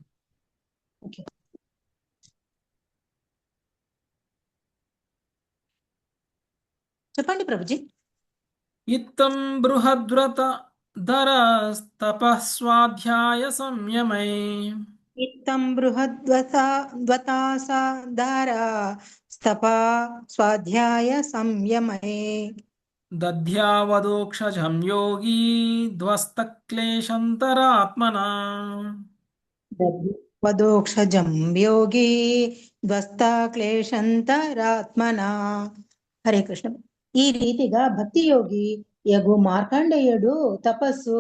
ఓకే. చెప్పండి ప్రభుజీ. ఇత్తం బృహద్వ్రత ధరస్తపస్వాధ్యాయ సంయమై ఇత్తం బృహద్వతాసాధార స్తపా స్వాధ్యాయ సంయమై దధ్యావదోక్షజం యోగీ ధ్వస్తక్లేశంతరాత్మనా. వదోక్షజం యోగి ధ్వస్తా క్లేశంతరాత్మనా. హరే కృష్ణ. ఈ రీతిగా భక్తి యోగి యగు మార్కండేయుడు తపస్సు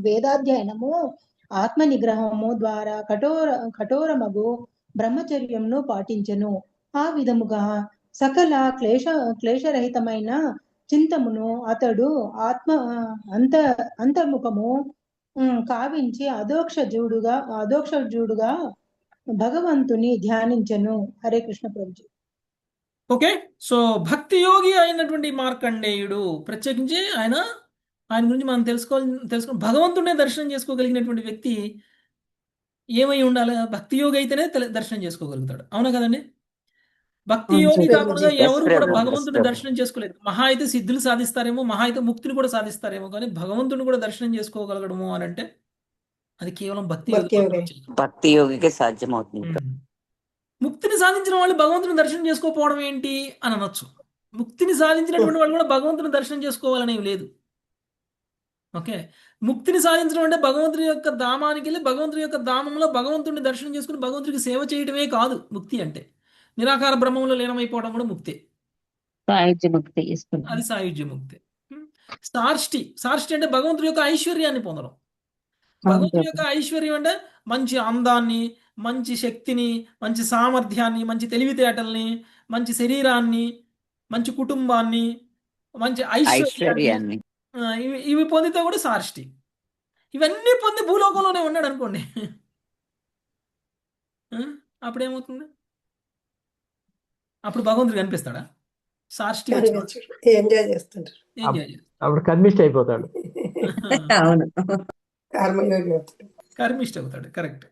వేదాధ్యయనము ఆత్మ నిగ్రహము ద్వారా కఠోరమగు బ్రహ్మచర్యంను పాటించెను. ఆ విధముగా సకల క్లేశరహితమైన చింతమును అతడు ఆత్మ అంతర్ముఖము కావించి అదోక్షజుడుగా భగవంతుని ధ్యానించెను. హరే కృష్ణ ప్రభుజీ. ఓకే, సో భక్తి యోగి అయినటువంటి మార్కండేయుడు, ప్రత్యేకించి ఆయన గురించి మనం తెలుసుకో భగవంతుడే దర్శనం చేసుకోగలిగినటువంటి వ్యక్తి ఏమై ఉండాలి? భక్తి యోగి అయితేనే దర్శనం చేసుకోగలుగుతాడు. అవునా కదండి? భక్తి యోగి కాకుండా ఎవరు కూడా భగవంతుని దర్శనం చేసుకోలేదు. మహా అయితే సిద్ధులు సాధిస్తారేమో, మహా అయితే ముక్తిని కూడా సాధిస్తారేమో, కానీ భగవంతుని కూడా దర్శనం చేసుకోగలగడము అని అంటే అది కేవలం భక్తి యోగికే సాధ్యమవుతుంది. ముక్తిని సాధించిన వాళ్ళు భగవంతుని దర్శనం చేసుకోకపోవడం ఏంటి అని అనొచ్చు. ముక్తిని సాధించినటువంటి వాళ్ళు కూడా భగవంతుని దర్శనం చేసుకోవాలనేవి లేదు. ఓకే, ముక్తిని సాధించడం అంటే భగవంతుని యొక్క ధామానికి వెళ్ళి భగవంతుని యొక్క ధామంలో భగవంతుడిని దర్శనం చేసుకుని భగవంతుడికి సేవ చేయడమే కాదు ముక్తి అంటే. నిరాకార బ్రహ్మంలో లీనమైపోవడం కూడా ముక్తే. అది సాయుజ్య ముక్తి. సార్ష్టి అంటే భగవంతుడి యొక్క ఐశ్వర్యాన్ని పొందడం. భగవంతుడి యొక్క ఐశ్వర్యం అంటే మంచి అందాన్ని, మంచి శక్తిని, మంచి సామర్థ్యాన్ని, మంచి తెలివితేటల్ని, మంచి శరీరాన్ని, మంచి కుటుంబాన్ని, మంచి ఐశ్వర్యాన్ని, ఇవి పొందితే కూడా సార్ష్టి. ఇవన్నీ పొంది భూలోకంలోనే ఉన్నాడు అనుకోండి, అప్పుడేమవుతుంది? అప్పుడు భగవంతుడు కనిపిస్తాడా? సార్ష్టి ఎంజాయ్ చేస్తుంటారు. అప్పుడు కర్మిష్ట అయిపోతాడు. కర్మిష్ట అవుతాడు. కరెక్ట్.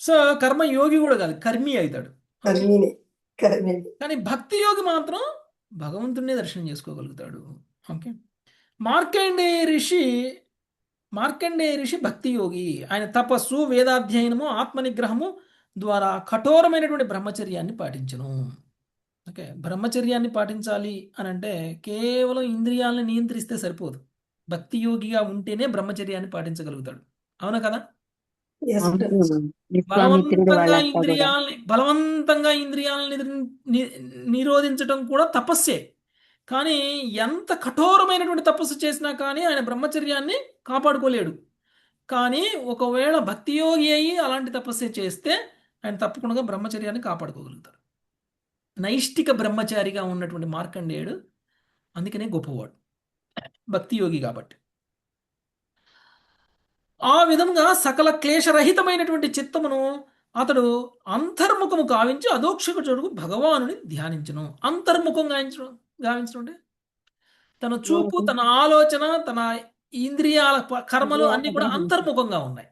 సో కర్మయోగి కూడా కాదు, కర్మి అవుతాడు. కానీ భక్తి యోగి మాత్రం భగవంతుడినే దర్శనం చేసుకోగలుగుతాడు. ఓకే, మార్కండేయ ఋషి భక్తి యోగి. ఆయన తపస్సు, వేదాధ్యయనము, ఆత్మనిగ్రహము ద్వారా కఠోరమైనటువంటి బ్రహ్మచర్యాన్ని పాటించను. ఓకే, బ్రహ్మచర్యాన్ని పాటించాలి అని అంటే కేవలం ఇంద్రియాలను నియంత్రిస్తే సరిపోదు. భక్తి యోగిగా ఉంటేనే బ్రహ్మచర్యాన్ని పాటించగలుగుతాడు. అవునా కదా? బలవంతంగా ఇంద్రియాలని నిరోధించడం కూడా తపస్సే. కానీ ఎంత కఠోరమైనటువంటి తపస్సు చేసినా కానీ ఆయన బ్రహ్మచర్యాన్ని కాపాడుకోలేడు. కానీ ఒకవేళ భక్తి యోగి అయ్యి అలాంటి తపస్సే చేస్తే ఆయన తప్పకుండా బ్రహ్మచర్యాన్ని కాపాడుకోగలుగుతారు. నైష్టిక బ్రహ్మచారిగా ఉన్నటువంటి మార్కండేయుడు అందుకనే గొప్పవాడు, భక్తి యోగి కాబట్టి. ఆ విధంగా సకల క్లేశరహితమైనటువంటి చిత్తమును అతడు అంతర్ముఖము గావించి అదోక్షకు చోటుకు భగవానుని ధ్యానించను. అంతర్ముఖం గావించడం అంటే తన చూపు, తన ఆలోచన, తన ఇంద్రియాల కర్మలు అన్ని కూడా అంతర్ముఖంగా ఉన్నాయి.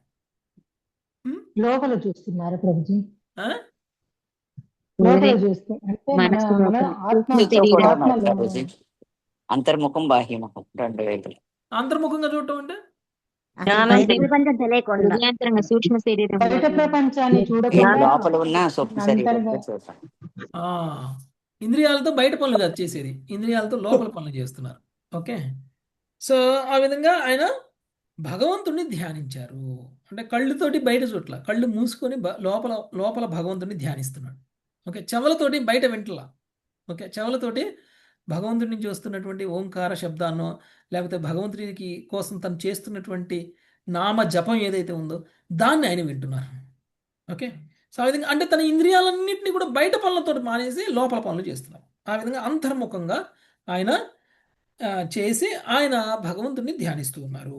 లోపల చూస్తున్నారు ప్రభుజీ. అంతర్ముఖం, బాహ్యముఖం 2 వేలు. అంతర్ముఖంగా చూడటం అంటే సూక్ష్మ శరీరం లోపల ఉన్న సొప్పు శరీరం. ఇంద్రియాలతో బయట పనులు కాదు చేసేది, ఇంద్రియాలతో లోపల పనులు చేస్తున్నారు. ఓకే, సో ఆ విధంగా ఆయన భగవంతుడిని ధ్యానించారు. అంటే కళ్ళుతోటి బయట చూట్ల, కళ్ళు మూసుకొని లోపల భగవంతుడిని ధ్యానిస్తున్నాడు. ఓకే, చెవులతోటి బయట వింటలా. ఓకే, చెవులతోటి భగవంతుడి నుంచి వస్తున్నటువంటి ఓంకార శబ్దాన్నో లేకపోతే భగవంతుడికి కోసం తను చేస్తున్నటువంటి నామ జపం ఏదైతే ఉందో దాన్ని ఆయన వింటున్నారు. ఓకే. సో ఆ విధంగా అంటే తన ఇంద్రియాలన్నింటినీ కూడా బయట పనులతో మానేసి లోపల పనులు చేస్తున్నారు. ఆ విధంగా అంతర్ముఖంగా ఆయన చేసి ఆయన భగవంతుడిని ధ్యానిస్తూ ఉన్నారు.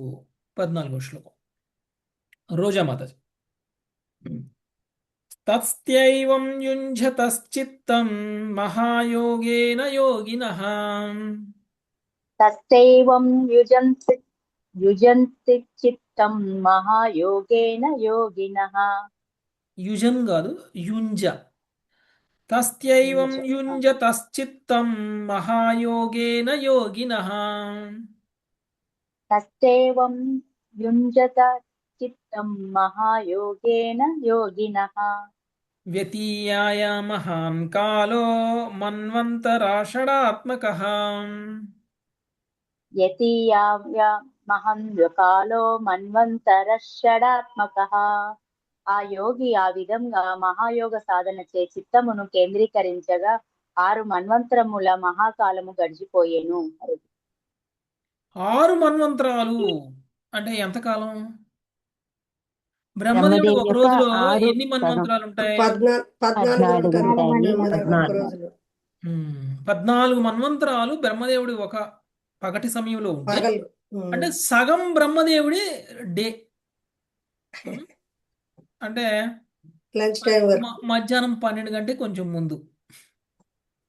14వ శ్లోకం రోజా మాతాజీ. తస్త్యైవం యుంజతశ్చిత్తం మహాయోగేన యోగినః. తస్యైవం యుజంతి చిత్తం మహాయోగేన యోగినః. యుజన్ కాదు, యుంజ. తస్త్యైవం యుంజతశ్చిత్తం మహాయోగేన యోగినః. తస్యైవం యుంజత చిత్తం మహాయోగేన యోగినః. వ్యతీయాయ మహాన్ కాలో మన్వంతరాషడాత్మకః. యతీయాయ మహన్ కాలో మన్వంతరషడాత్మకః. ఆ యోగి ఆ విధంగా మహాయోగ సాధన చే చిత్తమును కేంద్రీకరించగా 6 మన్వంతరముల మహాకాలము గడిచిపోయేను. 6 మన్వంతరాలు అంటే ఎంతకాలం? బ్రహ్మదేవుడికి ఒక రోజులో ఎన్ని మన్వంతరాలు ఉంటాయి? 14 ఉంటారు బ్రహ్మదేవుడు ఒక రోజులో. 14 మన్వంతరాలు బ్రహ్మదేవుడి ఒక పగటి సమయంలో ఉంటే పగలు. అంటే సగం బ్రహ్మదేవుడి డే. అంటే లంచ్ టైం వరకు. మధ్యాహ్నం 12 గంటకి కొంచెం ముందు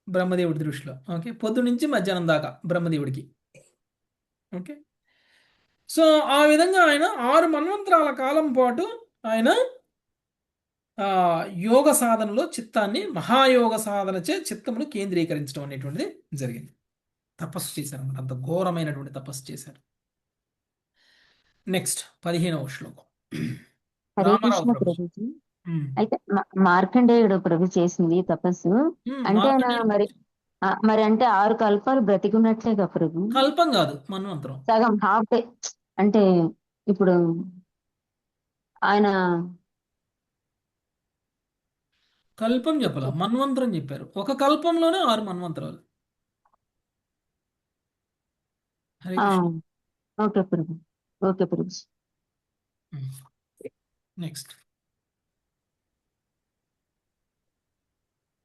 బ్రహ్మదేవుడి దృష్టిలో. ఓకే. పొద్దు నుంచి మధ్యాహ్నం దాకా బ్రహ్మదేవుడికి. ఓకే. సో ఆ విధంగా ఆయన 6 మన్వంతరాల కాలం పాటు ఆయన యోగ సాధనలో చిత్తాన్ని మహాయోగ సాధనచే చిత్తమును కేంద్రీకరించడం అనేటువంటిది జరిగింది. తపస్సు చేశారు అన్నమాట. అంత ఘోరమైనటువంటి తపస్సు చేశారు. నెక్స్ట్ 15వ శ్లోకం హరే రామారావు కృష్ణ ప్రభు. ప్రభుజీ. అయితే మార్కండేయుడు ప్రభు చేసింది తపస్సు అంటే ఆయన మరి అంటే 6 కల్పాలు బ్రతికున్నట్లేగా ప్రభు? కల్పం కాదు, మన్వంతరం. సగం హాఫ్ డే అంటే ఇప్పుడు ఆయన కల్పం చెప్పాల, మన్వంతరం చెప్పారు. ఒక కల్పంలోనే 6 మన్వంతరాలు. హరే కృష్ణ. ఓకే ప్రభు. ఓకే ప్రభు. నెక్స్ట్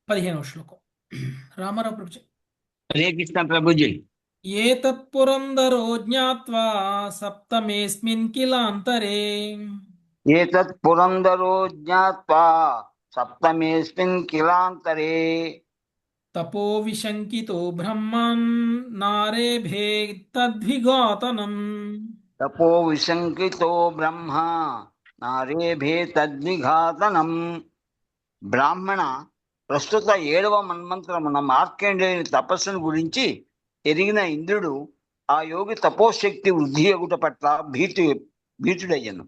15వ శ్లోకం రామారావు ప్రభుజీ. హరే కృష్ణ ప్రభుజీ. ఏతత్పురందరో జ్ఞాత్వా సప్తమేస్మిన్ కిలాంతరే. ఏతత్ పురందరో జ్ఞాత్వా సప్తమేస్మిన్ కిలాంతరే. తపో విశంకితో బ్రహ్మన్ నారేభే తద్విఘాతనం. తపో విశంకితో బ్రహ్మ నారేభే తద్విఘాతనం. బ్రాహ్మణ ప్రస్తుత 7వ మన్వంతరమున మార్కండేయుని తపస్సును గురించి ఎరిగిన ఇంద్రుడు ఆ యోగి తపోశక్తి వృద్ధి అగుట పట్ల భీతుడయ్యను.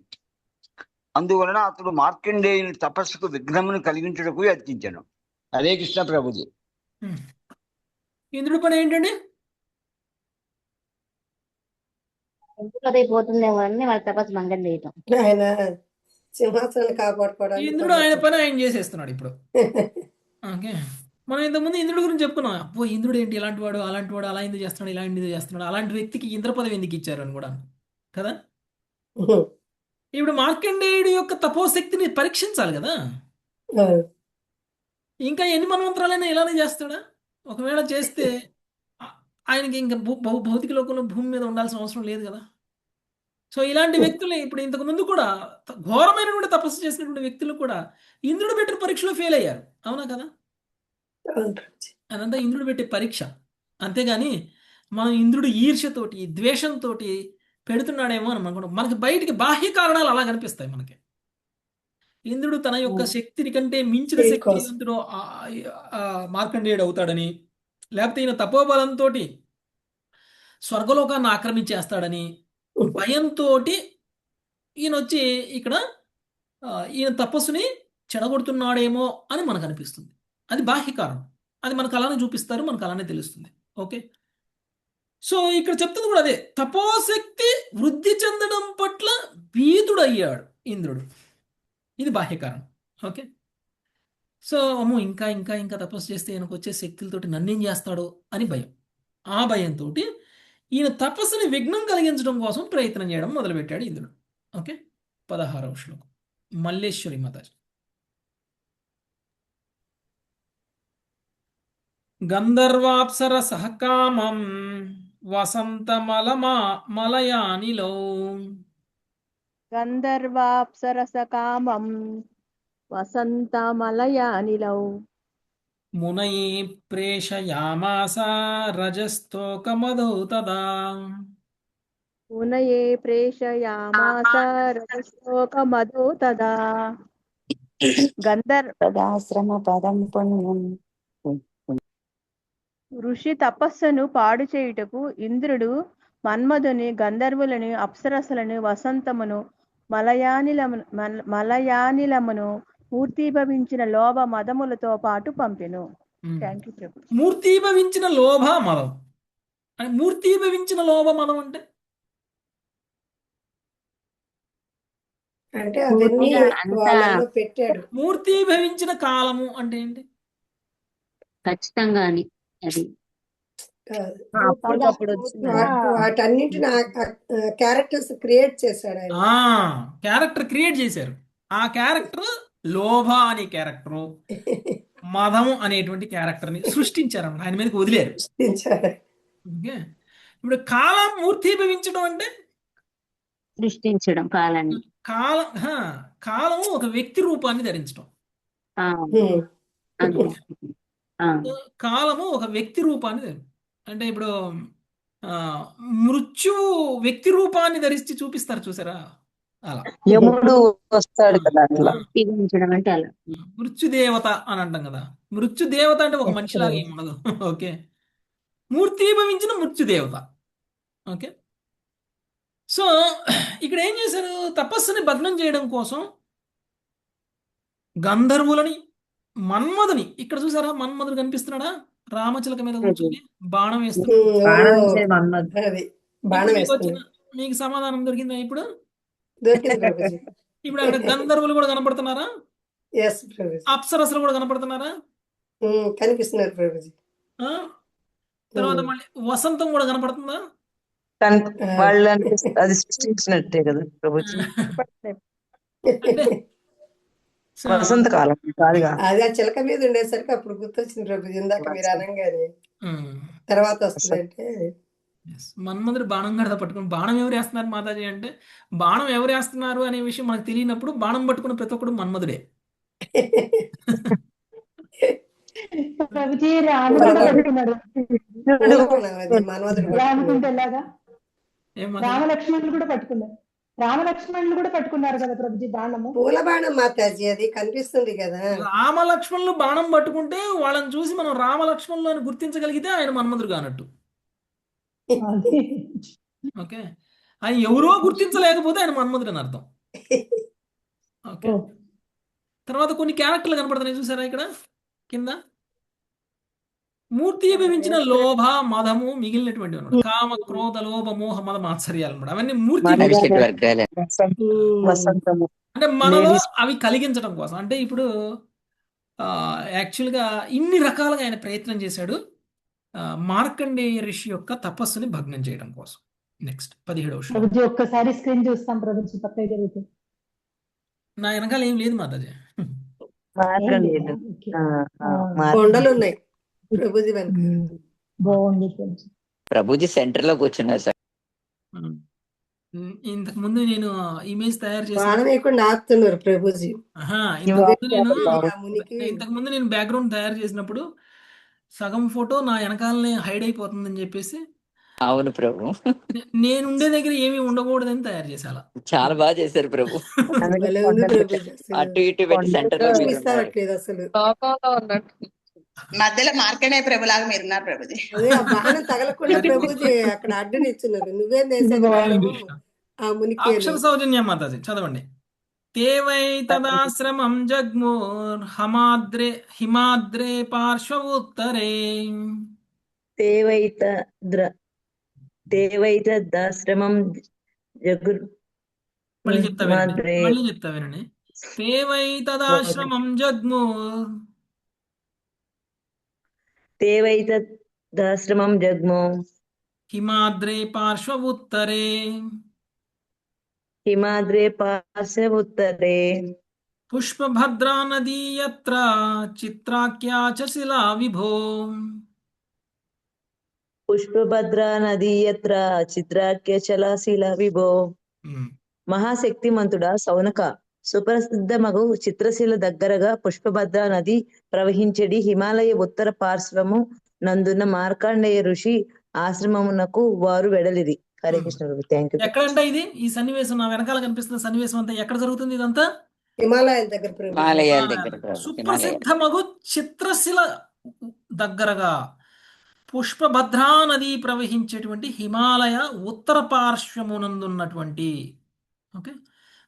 అందువలన అతడు మార్కండేయుని తపస్సుకు విఘ్నమును కలిగించుటకు యత్నించాను. హరే కృష్ణ ప్రభుజీ. ఇంద్రుడి పని ఏంటండి? పోతుందేమో అని వాళ్ళ తపస్సు మంగం చేయటం. ఆయన సింహాసనాన్ని కాపాడుకోవడానికి ఇంద్రుడు ఆయన పని ఆయన చేసేస్తున్నాడు ఇప్పుడు. ఓకే. మనం ఇంతకుముందు ఇంద్రుడి గురించి చెప్పుకున్నాం. అబ్బో ఇంద్రుడు ఏంటి ఇలాంటి వాడు, అలాంటి వాడు, అలా ఎందుకు చేస్తున్నాడు, ఇలా ఎందుకు చేస్తున్నాడు, అలాంటి వ్యక్తికి ఇంద్ర పదవి ఎందుకు ఇచ్చారు అని కూడా కదా. ఇప్పుడు మార్కండేయుడి యొక్క తపోశక్తిని పరీక్షించాలి కదా. ఇంకా ఎన్ని మన్వంతరాలైనా ఇలానే చేస్తాడా? ఒకవేళ చేస్తే ఆయనకి ఇంకా భౌతిక లోకంలో భూమి మీద ఉండాల్సిన అవసరం లేదు కదా. సో ఇలాంటి వ్యక్తులు ఇప్పుడు ఇంతకు ముందు కూడా ఘోరమైనటువంటి తపస్సు చేసినటువంటి వ్యక్తులు కూడా ఇంద్రుడు పెట్టిన పరీక్షలో ఫెయిల్ అయ్యారు. అవునా కదా? అదంతా ఇంద్రుడు పెట్టే పరీక్ష. అంతేగాని మనం ఇంద్రుడు ఈర్ష్యతోటి ద్వేషంతో పెడుతున్నాడేమో అని అనుకుంటాం. మనకి బయటికి బాహ్య కారణాలు అలా కనిపిస్తాయి మనకి. ఇంద్రుడు తన యొక్క శక్తిని కంటే మించిన శక్తివంతుడు మార్కండేయుడు అవుతాడని, లేకపోతే ఈయన తపోబలంతో స్వర్గలోకాన్ని ఆక్రమించేస్తాడని భయంతో ఈయన వచ్చి ఇక్కడ ఈయన తపస్సుని చెడగొడుతున్నాడేమో అని మనకు అనిపిస్తుంది. అది బాహ్య కారణం. అది మనకు అలానే చూపిస్తారు, మనకు అలానే తెలుస్తుంది. ఓకే. సో ఇక్కడ చెప్తుంది కూడా అదే, తపోశక్తి వృద్ధి చెందడం పట్ల భీతుడయ్యాడు ఇంద్రుడు. ఇది బాహ్య కారణం. ఓకే. సో అమ్మో ఇంకా ఇంకా ఇంకా తపస్సు చేస్తే ఈయనకు వచ్చే శక్తులతోటి నన్నేం చేస్తాడో అని భయం. ఆ భయంతో ఈయన తపస్సుని విఘ్నం కలిగించడం కోసం ప్రయత్నం చేయడం మొదలుపెట్టాడు ఇంద్రుడు. ఓకే, 16వ శ్లోకం మల్లేశ్వరి మాతాజీ. గంధర్వాప్సర సహకామం మలయానిలో గంధర్వాప్సరసకామం వసంతమలయానిలౌ మునయే ప్రేషయామాస రజస్తోకమధౌ తదా. మునయే ప్రేషయామాస రజశోకమధో తదా. తదాశ్రమ పదం పుణ్యం. ఋషి తపస్సును పాడు చేయుటకు ఇంద్రుడు మన్మధుని, గంధర్వులను, అప్సరసలను, వసంతమును, మలయానిలమును మూర్తీభవించిన లోభ మదములతో పాటు పంపెను. థ్యాంక్ యూ ప్రభు. మూర్తీభవించిన లోభ మదం మూర్తీభవించిన లోభ మదం అంటే అవన్నీ వాళ్ళల్లో పెట్టాడు. మూర్తీభవించిన కాలము అంటే ఏంటి? ఖచ్చితంగా అని అది అప్పటికప్పుడు వాటన్నింటిని క్యారెక్టర్స్ క్రియేట్ చేశాడు ఆయన. క్యారెక్టర్ క్రియేట్ చేశారు. ఆ క్యారెక్టర్ లోభ అనే క్యారెక్టరు, మదము అనేటువంటి క్యారెక్టర్ ని సృష్టించారు, ఆయన మీదకి వదిలేరు. ఓకే, ఇప్పుడు కాలం మూర్తీభవించడం అంటే సృష్టించడం, కాలాన్ని కాలము ఒక వ్యక్తి రూపాన్ని ధరించడం. కాలము ఒక వ్యక్తి రూపాన్ని అంటే ఇప్పుడు మృత్యువు వ్యక్తి రూపాన్ని ధరించి చూపిస్తారు చూసారా, అలా యముడు వస్తాడు కదా అట్లా. అంటే అలా మృత్యుదేవత అని అంటాం కదా. మృత్యుదేవత అంటే ఒక మనిషిలాగా ఏమి ఉండదు. ఓకే, మూర్తీభవించిన మృత్యుదేవత. ఓకే, సో ఇక్కడ ఏం చేశారు? తపస్సుని భగ్నం చేయడం కోసం గంధర్వులని, మన్మధుని, ఇక్కడ చూసారా మన్మధుడు కనిపిస్తున్నాడా రామచిలక మీద కూర్చొని బాణం వేస్తున్నాడు. మీకు సమాధానం దొరికిందా? ఇప్పుడు ఇప్పుడు అక్కడ గంధర్వులు కూడా కనపడుతున్నారా? అప్సరసలు కూడా కనపడుతున్నారా? కనిపిస్తున్నారు ప్రభుజీ. తర్వాత మళ్ళీ వసంతం కూడా కనపడుతుందా? అది సృష్టించినట్టే కదా ప్రభుజీ. వసంత కాలం కాదుగా, అది ఆ చిలక మీద ఉండేసరికి అప్పుడు గుర్తొచ్చింది ప్రభుజీ. ఇందాక మీరు అనగానే తర్వాత వస్తుందంటే మన్మధుడు బాణం గడత పట్టుకుని, బాణం ఎవరు వేస్తున్నారు మాతాజీ అంటే, బాణం ఎవరు వేస్తున్నారు అనే విషయం మనకు తెలియనప్పుడు బాణం పట్టుకున్న ప్రతి ఒక్కడు మన్మధుడే. రామలక్ష్మణులు కూడా పట్టుకున్నారు. రామలక్ష్మణులు కూడా పట్టుకున్నారు కదా ప్రభుజీ బాణము. పూల బాణం మాతాజీ, అది కనిపిస్తుంది కదా. రామలక్ష్మణులు బాణం పట్టుకుంటే వాళ్ళని చూసి మనం రామలక్ష్మణులు అని గుర్తించగలిగితే ఆయన మన్మధుడు కానట్టు. ఓకే, ఆయన ఎవరో గుర్తించలేకపోతే ఆయన మన్మధుడు అని అర్థం. ఓకే, తర్వాత కొన్ని క్యారెక్టర్లు కనపడుతున్నాయి చూసారా ఇక్కడ కింద. మూర్తీభవించిన లోభ, మదము, మిగిలినటువంటి కామ, క్రోధ, లోభ, మోహ, మద, మాత్సర్యాలు అనమాట. అవన్నీ మూర్తి అంటే మనలో అవి కలిగించడం కోసం. అంటే ఇప్పుడు యాక్చువల్గా ఇన్ని రకాలుగా ఆయన ప్రయత్నం చేశాడు మార్కండేయ ఋషి యొక్క తపస్సుని భగ్నం చేయడం కోసం. నెక్స్ట్ 17వ శ్లోకం. ఒక్కసారి స్క్రీన్ చూస్తాం ప్రభుజీ, పక్కన జరుగుతుంది. నా వెనకాల ఏం లేదు మాతాజీ. కొండలు ఉన్నాయి ప్రభుజీ వెనక. బాగుంది ప్రభుజీ సెంటర్ లో కూర్చున్నారు సార్. ఇంతకు ముందు నేను ఇమేజ్ తయారు బాణం వేయకుండా ఆపుతున్నారు ప్రభుజీ. ఇంతకు ముందు నేను బ్యాక్గ్రౌండ్ తయారు చేసినప్పుడు సగం ఫోటో నా వెనకాలనే హైడ్ అయిపోతుందని చెప్పేసి, అవును ప్రభు, నేను ఉండే దగ్గర ఏమీ ఉండకూడదని తయారు చేసాలా. చాలా బాగా చేశారు ప్రభు. అటు ఇటు పెట్టి సెంటర్ లో అసలు మధ్యలో మార్కండేయ ప్రభులాగా మీరున్నారు ప్రభుజీ. బాణం తగలకుండా ప్రభుజీ అక్కడ అడ్డునిచ్చున్నారు. నువ్వేం చేసావు ఆ మునికి. అక్షర సౌజన్యం మాతాజీ చదవండి. తేవై తదాశ్రమం జగ్మూర్ హిమాద్రే పార్శ్వ ఉత్తరే. దేవైతదాశ్రమం జగుర్. మళ్ళీ చెప్తా వినండి. తేవై తదాశ్రమం జగ్మూర్. దేవైతదాశ్రమం జగ్మో హిమాద్రే పార్శ్వ ఉత్తరే. హిమాద్రే పార్శ్వ ఉత్తరే పుష్పభద్రా నదీ యత్ర చిత్రాఖ్యా చ శిలా విభో. పుష్పభద్రా నదీ యత్ర చిత్రాఖ్య చలశిల విభో. మహాశక్తిమంతుడా సౌనక, సుప్రసిద్ధమగు చిత్రశిల దగ్గరగా పుష్పభద్రా నది ప్రవహించెడి హిమాలయ ఉత్తర పార్శ్వము నందున్న మార్కండేయ ఋషి ఆశ్రమమునకు వారు వెడలిరి. హరే కృష్ణ ప్రభు. Thank you. ఎక్కడంట ఇది? ఈ సన్నివేశం నా వెనకాల కనిపిస్తున్న సన్నివేశం అంతా ఎక్కడ జరుగుతుంది? ఇదంతా హిమాలయాల దగ్గర ప్రభు. హిమాలయాల దగ్గర ప్రభు. హిమాలయాలు. సుప్రసిద్ధమగు చిత్రశిల దగ్గరగా పుష్పభద్రా నది ప్రవహించేటువంటి హిమాలయ ఉత్తర పార్శ్వమునందున్నటువంటి ఓకే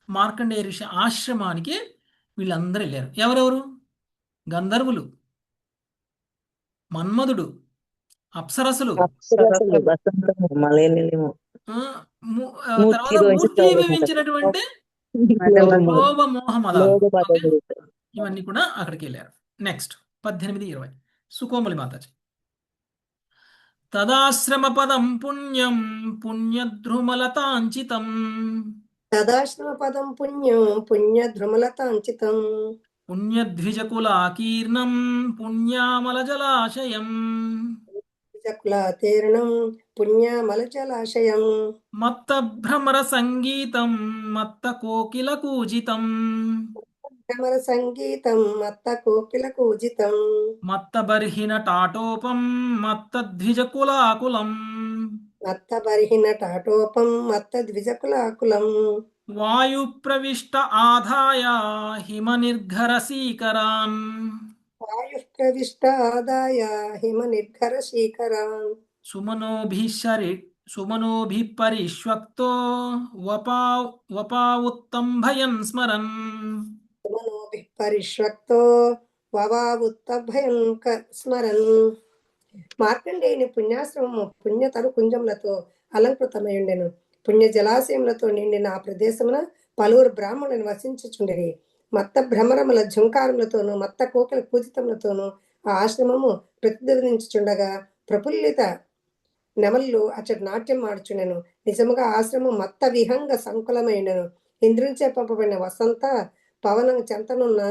మార్కండేయ ఋషి ఆశ్రమానికి వీళ్ళందరూ వెళ్ళారు. ఎవరెవరు? గంధర్వులు, మన్మధుడు, అప్సరసులు, అప్సరసలు, వసంతము, మలయనిలయము, తర్వాత మూర్తిభవించినటువంటి లోభ మోహ మదాలు ఇవన్నీ కూడా అక్కడికి వెళ్ళారు. నెక్స్ట్ 18-20 సుకోమలి మాతాజీ. తదాశ్రమ పదం పుణ్యం పుణ్యద్రుమలతాంచితం తదాశ్రమ పదం పుణ్యం పుణ్యద్రుమలతాంచితం పుణ్యద్విజకులాకీర్ణం పుణ్యామల జలాశయం కులాతీర్ణం పుణ్యామల జలాశయం మత్త భ్రమర సంగీతం మత్త కోకిల కూజితం భ్రమర సంగీతం మత్త కోకిల కూజితం మత్త బర్హిన టాటోపం మత్త ద్విజకులాకులం మత్త బర్హిన టాటోపం మత్త ద్విజకులాకులం వాయు ప్రవిష్ట ఆదాయ హిమ నిర్ఘర సీకరాన్ వాయు ప్రవిష్టాదాయ హిమ నిర్ఘర శీకరాన్ సుమనోభిః పరిష్వక్తో వపావుత్తంభయన్ స్మరన్ సుమనోభిః పరిష్వక్తో వవావుత్తభయం స్మరన్. మార్కండేయుని పుణ్యాశ్రమము పుణ్యతరు కుంజములతో అలంకృతమై ఉండెను. పుణ్య జలాశయములతో నిండిన ఆ ప్రదేశమున పలువురు బ్రాహ్మణులను వసించుచుండిరి. మత్త భ్రమరముల ఝుంకారములతోనూ మత్త కోకిల పూజితములతోనూ ఆ ఆశ్రమము ప్రతిధ్వనించుచుండగా ప్రఫుల్లిత నెమళ్ళు అచ్చటి నాట్యం ఆడుచుండెను. నిజముగా ఆశ్రమం మత్త విహంగ సంకులమైండెను. ఇంద్రునిచే పంపబడిన వసంత పవనం చెంతనున్న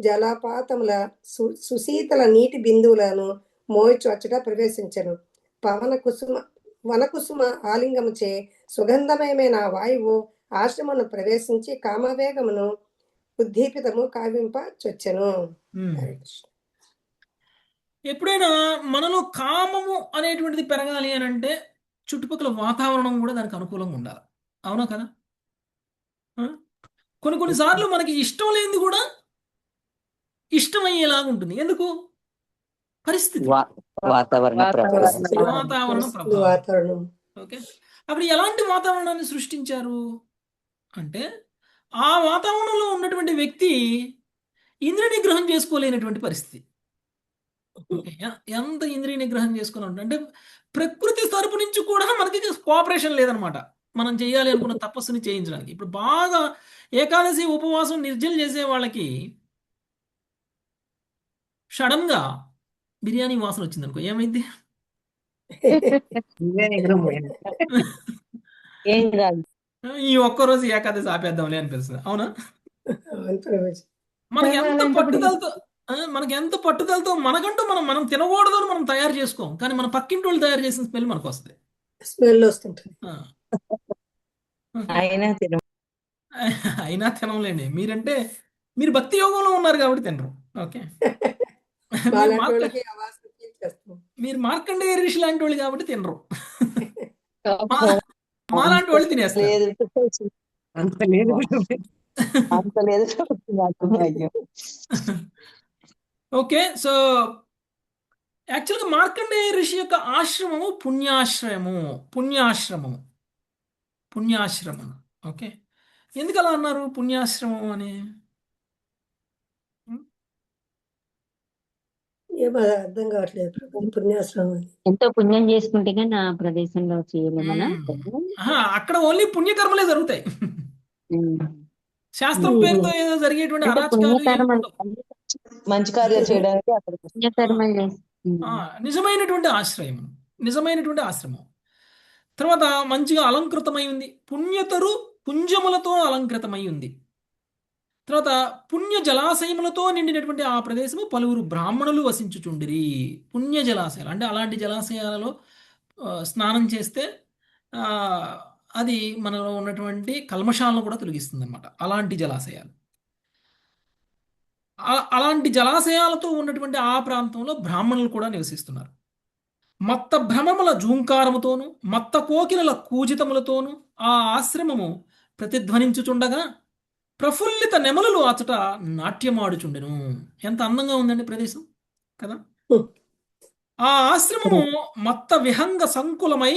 జలపాతముల సుశీతల నీటి బిందువులను మోయిచు అచ్చట ప్రవేశించెను. వనకుసుమ ఆలింగముచే సుగంధమయమైన ఆ వాయువు ఆశ్రమను ప్రవేశించి కామవేగమును ఉద్దీపితము కావింప చొచ్చెను. ఎప్పుడైనా మనలో కామము అనేటువంటిది పెరగాలి అని అంటే చుట్టుపక్కల వాతావరణం కూడా దానికి అనుకూలంగా ఉండాలి. అవునా కదా? కొన్నిసార్లు మనకి ఇష్టం లేనిది కూడా ఇష్టమయ్యేలాగా ఉంటుంది. ఎందుకు? పరిస్థితి, వాతావరణ వాతావరణం. ఓకే, అక్కడ ఎలాంటి వాతావరణాన్ని సృష్టించారు అంటే ఆ వాతావరణంలో ఉన్నటువంటి వ్యక్తి ఇంద్రియ నిగ్రహం చేసుకోలేనటువంటి పరిస్థితి. ఎంత ఇంద్రియ నిగ్రహం చేసుకుని అంటే ప్రకృతి తరపు నుంచి కూడా మనకి కోఆపరేషన్ లేదనమాట మనం చేయాలి అనుకున్న తపస్సుని చేయించడానికి. ఇప్పుడు బాగా ఏకాదశి ఉపవాసం నిర్జల చేసే వాళ్ళకి సడన్ గా బిర్యానీ వాసన వచ్చింది అనుకో, ఏమైంది? ఈ ఒక్కరోజు ఏకాదశి ఆపేద్దాంలే అనిపిస్తుంది. అవునా? మనకి ఎంత పట్టుదలతో మనకంటూ మనం తినకూడదు అని మనం తయారు చేసుకోం, కానీ మన పక్కింటి వాళ్ళు తయారు చేసిన స్మెల్ మనకు వస్తుంది. స్మెల్ వస్తుంటుంది. అయినా తినలేండి. మీరు భక్తి యోగంలో ఉన్నారు కాబట్టి తినరు. ఓకే, మీరు మార్కండేయ ఋషి లాంటి వాళ్ళు కాబట్టి తినరు. మాలాంటి వాళ్ళు తినేస్తారు. ఓకే, సో యాక్చువల్గా మార్కండేయ ఋషి యొక్క ఆశ్రమము పుణ్యాశ్రమము. ఓకే, ఎందుకు అలా అన్నారు పుణ్యాశ్రమం అని? అర్థం కావట్లేదు. పుణ్యాశ్రమం ఎంతో పుణ్యం చేసుకుంటే కానీ ఆ ప్రదేశంలో చేయలేమనా? అక్కడ ఓన్లీ పుణ్యకర్మలే జరుగుతాయి. శాస్త్రం పేరుతో ఏదో జరిగేటువంటి అరాచకాలు, మంచి కార్యాలు చేయడానికి నిజమైనటువంటి ఆశ్రమం. తర్వాత మంచిగా అలంకృతమై ఉంది. పుణ్యతరు పుంజములతో అలంకృతమై ఉంది. తర్వాత పుణ్య జలాశయములతో నిండినటువంటి ఆ ప్రదేశము పలువురు బ్రాహ్మణులు వసించుచుండిరి. పుణ్య జలాశయాలు అంటే అలాంటి జలాశయాలలో స్నానం చేస్తే అది మనలో ఉన్నటువంటి కల్మషాలను కూడా తొలగిస్తుంది అనమాట. అలాంటి జలాశయాలు, అలాంటి జలాశయాలతో ఉన్నటువంటి ఆ ప్రాంతంలో బ్రాహ్మణులు కూడా నివసిస్తున్నారు. మత్త భ్రమముల జూంకారముతోను మత్త కోకిలల కూజితములతోను ఆ ఆశ్రమము ప్రతిధ్వనించుచుండగా ప్రఫుల్లిత నెమలులు అచట నాట్యమాడుచుండెను. ఎంత అందంగా ఉందండి ప్రదేశం కదా. ఆ ఆశ్రమము మత్త విహంగ సంకులమై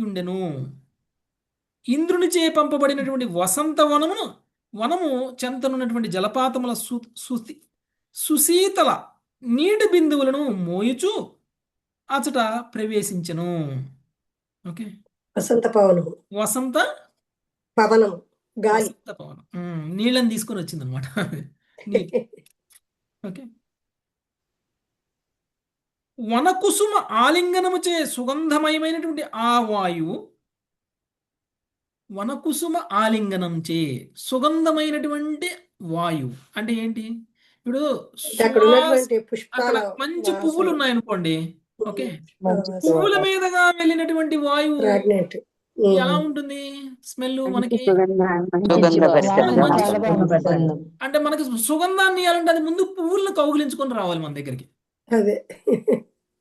ఉండెను. ఇంద్రునిచే పంపబడినటువంటి వసంత వనము చెంతనున్నటువంటి జలపాతముల సుశీతల నీటి బిందువులను మోయుచు అచట ప్రవేశించెను. ఓకే, వసంత పవనము, వసంత పవనము, గాలి, వసంత పవనం నీళ్ళని తీసుకొని వచ్చిందనమాట. ఓకే, వనకుసుమ ఆలింగనముచే సుగంధమయమైనటువంటి ఆ వాయువు, వనకుసుమ ఆలింగనంచే సుగంధమైనటువంటి వాయువు అంటే ఏంటి? ఇప్పుడు అక్కడ మంచి పువ్వులు ఉన్నాయనుకోండి, ఓకే, పువ్వుల మీదగా వెళ్ళినటువంటి వాయువు ఎలా ఉంటుంది స్మెల్? మనకి అంటే మనకి సుగంధాన్ని ఇవ్వాలంటే అది ముందు పువ్వులను కౌగిలించుకొని రావాలి మన దగ్గరికి.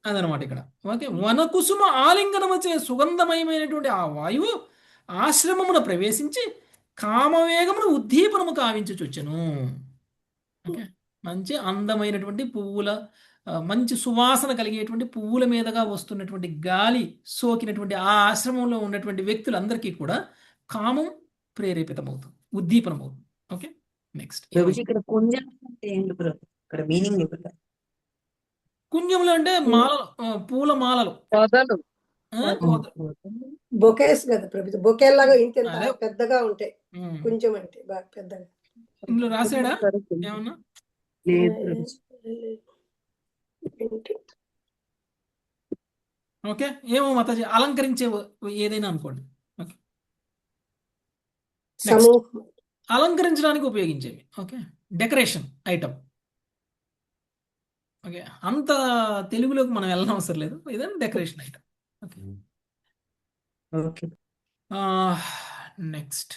అదనమాట ఇక్కడ. ఓకే, వనకుసుమ ఆలింగనమచే సుగంధమయమైనటువంటి ఆ వాయువు ఆశ్రమమును ప్రవేశించి కామవేగమును ఉద్దీపనము కావించుచుచ్చెను. ఓకే, మంచి అందమైనటువంటి పువ్వుల మంచి సువాసన కలిగేటువంటి పువ్వుల మీదగా వస్తున్నటువంటి గాలి సోకినటువంటి ఆ ఆశ్రమంలో ఉన్నటువంటి వ్యక్తులందరికీ కూడా కామం ప్రేరేపితమవుతుంది, ఉద్దీపనమవుతుంది. ఓకే, నెక్స్ట్ ఇక్కడ కుంజం అంటే ఏంటి బ్రో? ఇక్కడ మీనింగ్ ఇవ్వలేదు. కుంజములు అంటే మాలలు, పూల మాలలు, బొకేస్ కదా ప్రభుత్వం, బొకేలాగా ఇంత పెద్దగా ఉంటాయి. కొంచెం అంటే బాగా పెద్దగా. ఇందులో రాసాడా ఏమన్నా? ఓకే, ఏమో మాతాజీ అలంకరించే ఏదైనా అనుకోండి. ఓకే, అలంకరించడానికి ఉపయోగించేవి. Okay, decoration item. ఓకే, అంత తెలుగులోకి మనం వెళ్ళడం అవసరం లేదు, ఏదైనా decoration item. Okay, next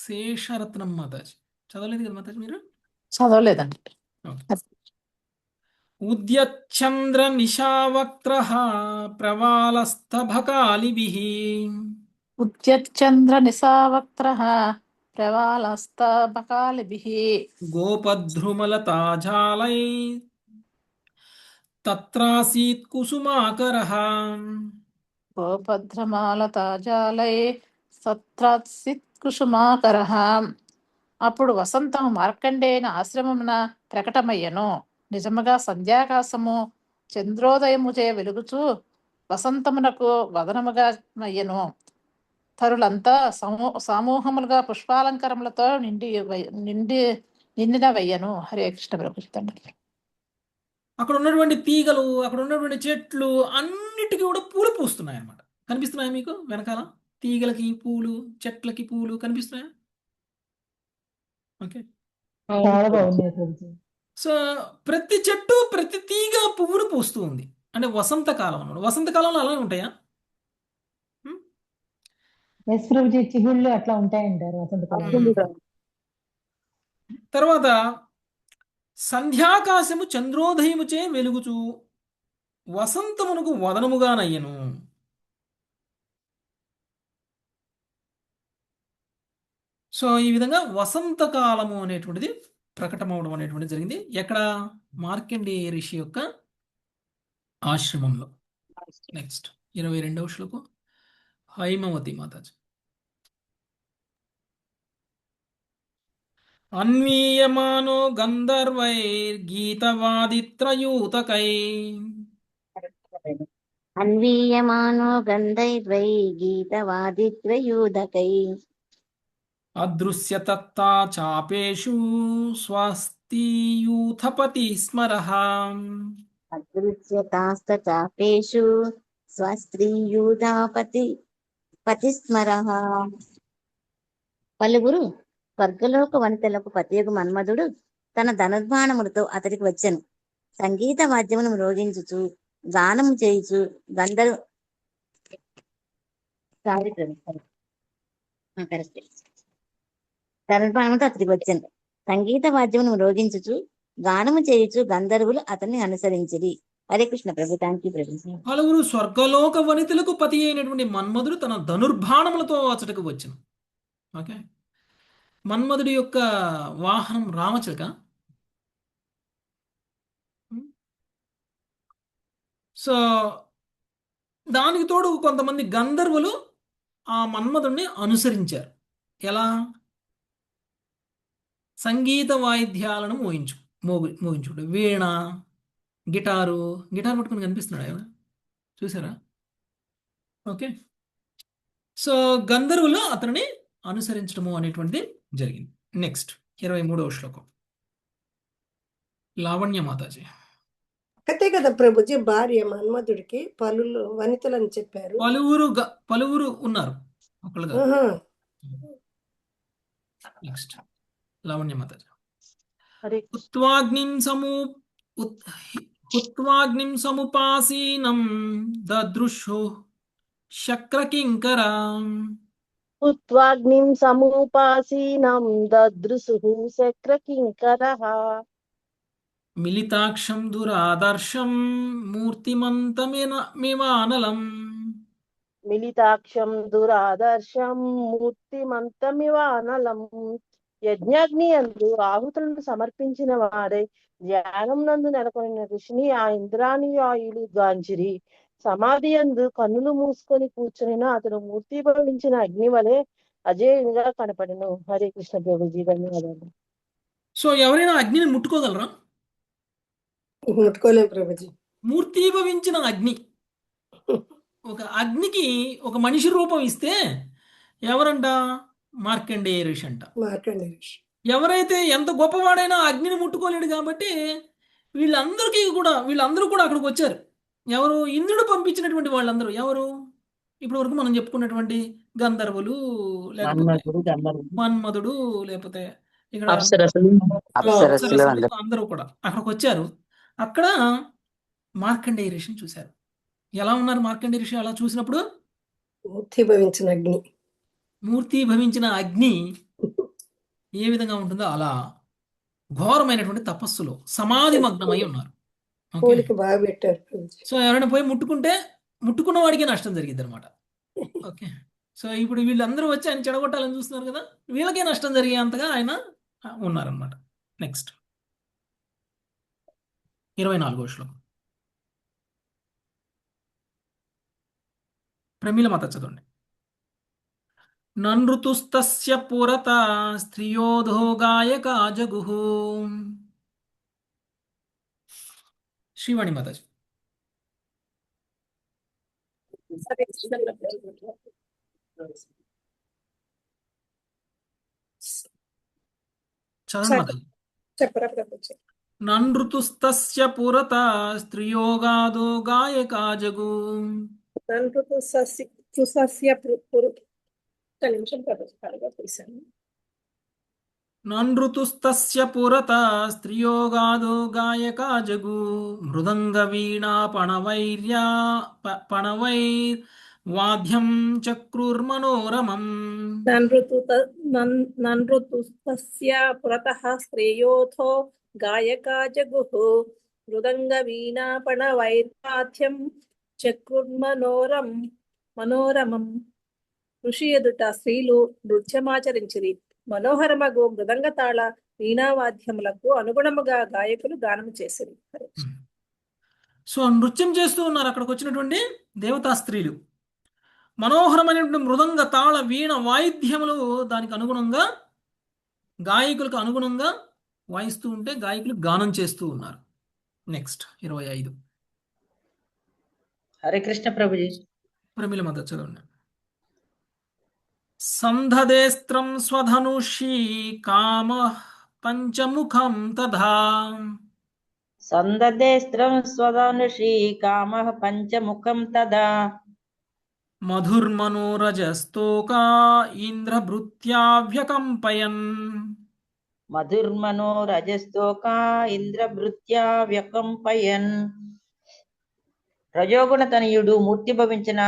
Sesharatnam Mataji చదవలేదు కదా మాతాజీ మీరు? చదవలేదండి. ఉద్యచ్చంద్ర నిశావక్త్రః ప్రవాళస్తభకాలిభిః. ఉద్యచ్చంద్ర నిశావక్త్రః ప్రవాళస్తభకాలిభిః. గోపద్రుమలతాజాలై తత్రాసీత్ కుసుమాకరః. గోపద్రుమలతాజాలై తత్రాసీత్ కుసుమాకరః. అప్పుడు వసంతము మార్కండేయుని ఆశ్రమమున ప్రకటమయ్యను. నిజముగా సంధ్యాకాశము చంద్రోదయముచే వెలుగుచూ వసంతమునకు వదనముగా అయ్యను. తరులంతా సమూహములుగా పుష్పాలంకరములతో నిండిన వయ్యను. హరే కృష్ణ ప్రభు. అక్కడ ఉన్నటువంటి తీగలు, అక్కడ ఉన్నటువంటి చెట్లు అన్నిటికీ కూడా పూలు పూస్తున్నాయి అన్నమాట. కనిపిస్తున్నాయా మీకు వెనకాల? తీగలకి పూలు, చెట్లకి పూలు కనిపిస్తున్నాయా? ఓకే, సో ప్రతి చెట్టు ప్రతి తీగ పువ్వును పూస్తూ ఉంది. అంటే వసంతకాలం అన్నమాట. వసంతకాలంలో అలానే ఉంటాయా? చిగుళ్ళు అట్లా ఉంటాయంటారు వసంతకాలం. తర్వాత సంధ్యాకాశము చంద్రోదయముచే వెలుగుచు వసంతమునకు వదనముగానయ్యను. సో ఈ విధంగా వసంతకాలము అనేటువంటిది ప్రకటమవడం అనేటువంటిది జరిగింది. ఎక్కడ? మార్కండేయ ఋషి యొక్క ఆశ్రమంలో. నెక్స్ట్ 22వ శ్లోకం హైమవతి మాతాజీ. అన్వీయమానో గంధర్వైర్గీతవాదిత్రయూతకై. అన్వీయమానో గంధైర్వై గీతవాదిత్రయూతకై. అదృశ్యతత్తా చాపేషు స్వస్తియూథపతి స్మరః. అదృశ్యతాస్త చాపేషు స్వస్త్రీయూథపతి స్మరః. పలువురు స్వర్గలోక వనితలకు పతియగు మన్మధుడు తన ధనుర్బాణములతో అతడికి వచ్చెను. సంగీత వాద్యమును మ్రోగించుచు గానము చేయుచు గంధర్వ ధనుర్బాణములతో అతడికి వచ్చెను. సంగీత వాద్యమును మ్రోగించుచు గానము చేయుచు గంధర్వులు అతన్ని అనుసరించిరి. హరే కృష్ణ ప్రభు. థ్యాంక్ యూ ప్రభు. పలువురు స్వర్గలోక వనితలకు పతి అయినటువంటి మన్మధుడు తన ధనుర్బాణములతో అచటకు వచ్చెను. ఓకే, మన్మధుడి యొక్క వాహనం రామచిలక. సో దానికి తోడు కొంతమంది గంధర్వులు ఆ మన్మధుడిని అనుసరించారు. ఎలా? సంగీత వాయిద్యాలను మోగించుడు. వీణ, గిటార్ పట్టుకుని కనిపిస్తున్నాడు ఆయన, చూసారా? ఓకే, సో గంధర్వులు అతనిని అనుసరించడము అనేటువంటిది జరిగింది. నెక్స్ట్ 23వ శ్లోకం. లావణ్య మాతాజీ. ఒక్కతే కదా ప్రభుజీ భార్య మన్మధుడికి, పలువురు వనితలని చెప్పారు. పలువురు ఉన్నారు, ఒకళ్ళుగా. ఆహా. నెక్స్ట్ లావణ్య మాతాజీ. హరే హుత్వాగ్నిం సముపాసీనం దదృశు శక్రకింకరా. ఉత్వాగ్నిం సముపాసీనం దదృశుః శక్రకింకరః. మిలితాక్షం దురాదర్శం మూర్తిమంతమివానలం. మిలితాక్షం దురాదర్శం మూర్తిమంతమివానలం. యజ్ఞాగ్ని యందు ఆహుతులను సమర్పించిన వాడై ధ్యానం నందు నెలకొనిన ఋషిని ఆ ఇంద్రాణియాయులు గాంచిరి. సమాధి యందు కన్నులు మూసుకొని కూర్చునిన అతను మూర్తిభవించిన అగ్ని వలె అజేయునిగా కనపడెను. హరే కృష్ణ ప్రభుజీ. ధన్యవాదాలు. సో ఎవరైనా అగ్నిని ముట్టుకోగలరా? ముట్టుకోలేం ప్రభుజీ. మూర్తిభవించిన అగ్ని, ఒక అగ్నికి ఒక మనిషి రూపం ఇస్తే ఎవరంట? మార్కండేయ ఋషి అంట. మార్కండేయ ఋషి. ఎవరైతే ఎంత గొప్పవాడైనా అగ్నిని ముట్టుకోలేడు కాబట్టి వీళ్ళందరూ కూడా అక్కడికి వచ్చారు. ఎవరు? ఇంద్రుడు పంపించినటువంటి వాళ్ళందరూ. ఎవరు? ఇప్పటి వరకు మనం చెప్పుకున్నటువంటి గంధర్వులు, లేకపోతే మన్మధుడు, లేకపోతే ఇక్కడ అప్సరసులు అందరూ కూడా అక్కడికి వచ్చారు. అక్కడ మార్కండేయ ఋషిని చూశారు. ఎలా ఉన్నారు మార్కండేయ ఋషి? అలా చూసినప్పుడు మూర్తిభవించిన అగ్ని ఏ విధంగా ఉంటుందో అలా ఘోరమైనటువంటి తపస్సులో సమాధి మగ్నమై ఉన్నారు. సో ఎవరైనా పోయి ముట్టుకున్న వాడికి నష్టం జరిగింది అనమాట. ఓకే, సో ఇప్పుడు వీళ్ళందరూ వచ్చి ఆయన చెడగొట్టాలని చూస్తున్నారు కదా, వీళ్ళకే నష్టం జరిగేంతగా ఆయన ఉన్నారనమాట. నెక్స్ట్ 24వ శ్లోకం. ప్రమీల మాత చదవండి. ననృతుస్తస్య పురత స్త్రియోధో గాయకా జగుః. శ్రీవాణి మాతాజీ. చదవండి మాతాజీ. చెప్పరా ప్రభుజీ. ననృతుస్తస్య పురత స్త్రియోగాదో గాయకా జగుః. ననృతుస్తస్య పురత స్త్రియోగాదో గాయకా జగుః. మృదంగ వీణా పణవైర్వాద్యం చక్రుర్మనోరమం. ననృతుస్తస్య పురతః శ్రేయోథో గాయకా జగుః. మృదంగ వీణా పణవైర్వాద్యం చక్రుర్మనోరమం. ఋషి ఎదుట స్త్రీలు నృత్యమాచరించిరి. మనోహరమగు మృదంగ తాళ వీణావాద్యములకు అనుగుణముగా గాయకులు గానము చేసిరి. సో నృత్యం చేస్తూ ఉన్నారు అక్కడికి వచ్చినటువంటి దేవతా స్త్రీలు. మనోహరమైనటువంటి మృదంగ తాళ వీణ వాయిద్యములు దానికి అనుగుణంగా, గాయకులకు అనుగుణంగా వాయిస్తూ ఉంటే గాయకులు గానం చేస్తూ ఉన్నారు. నెక్స్ట్ 25. హరే కృష్ణ ప్రభుజీ. ప్రమిల మద్దతు చదవండి. సంధదేస్త్రం స్వధనుషి కామ పంచముఖం తథా. సందదేస్త్రం స్వధనుషి కామః పంచముఖం తదా. మధుర్మనోరజస్తోకా ఇంద్రభృత్యా వ్యకంపయన్. మధుర్మనో రజస్తోకా ఇంద్రభృత్యా వ్యకంపయన్. రజోగుణ తనయుడు మూర్తి భవించిన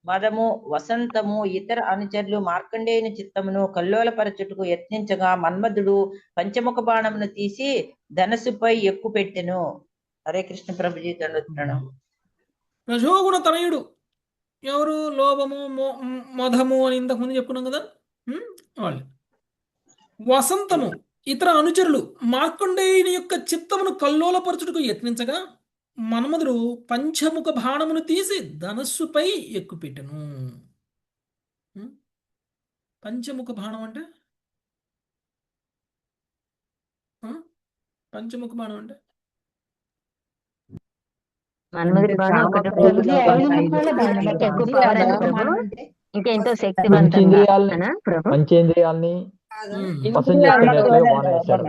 మదము వసంతము ఇతర అనుచరులు మార్కండేయుని చిత్తమును కల్లోలపరచుటకు యత్నించగా మన్మధుడు పంచముఖ బాణమును తీసి ధనస్సుపై ఎక్కుపెట్టెను. హరే కృష్ణ ప్రభుజీ దండోత్ప్రణం. రజోగుణ తనయుడు ఎవరు? లోభము మధము అని ఇంతకుముందు చెప్పుకున్నాం కదా, వాళ్ళు. వసంతము ఇతర అనుచరులు మార్కండేయుని యొక్క చిత్తమును కల్లోలపరచుటకు యత్నించగా మన్మధుడు పంచముఖ బాణమును తీసి ధనస్సుపై ఎక్కుపెట్టెను. పంచముఖ బాణం అంటే పంచముఖ బాణం అంటే ఇంకా ఎంతో శక్తివంతంగా పంచేంద్రియాల్ని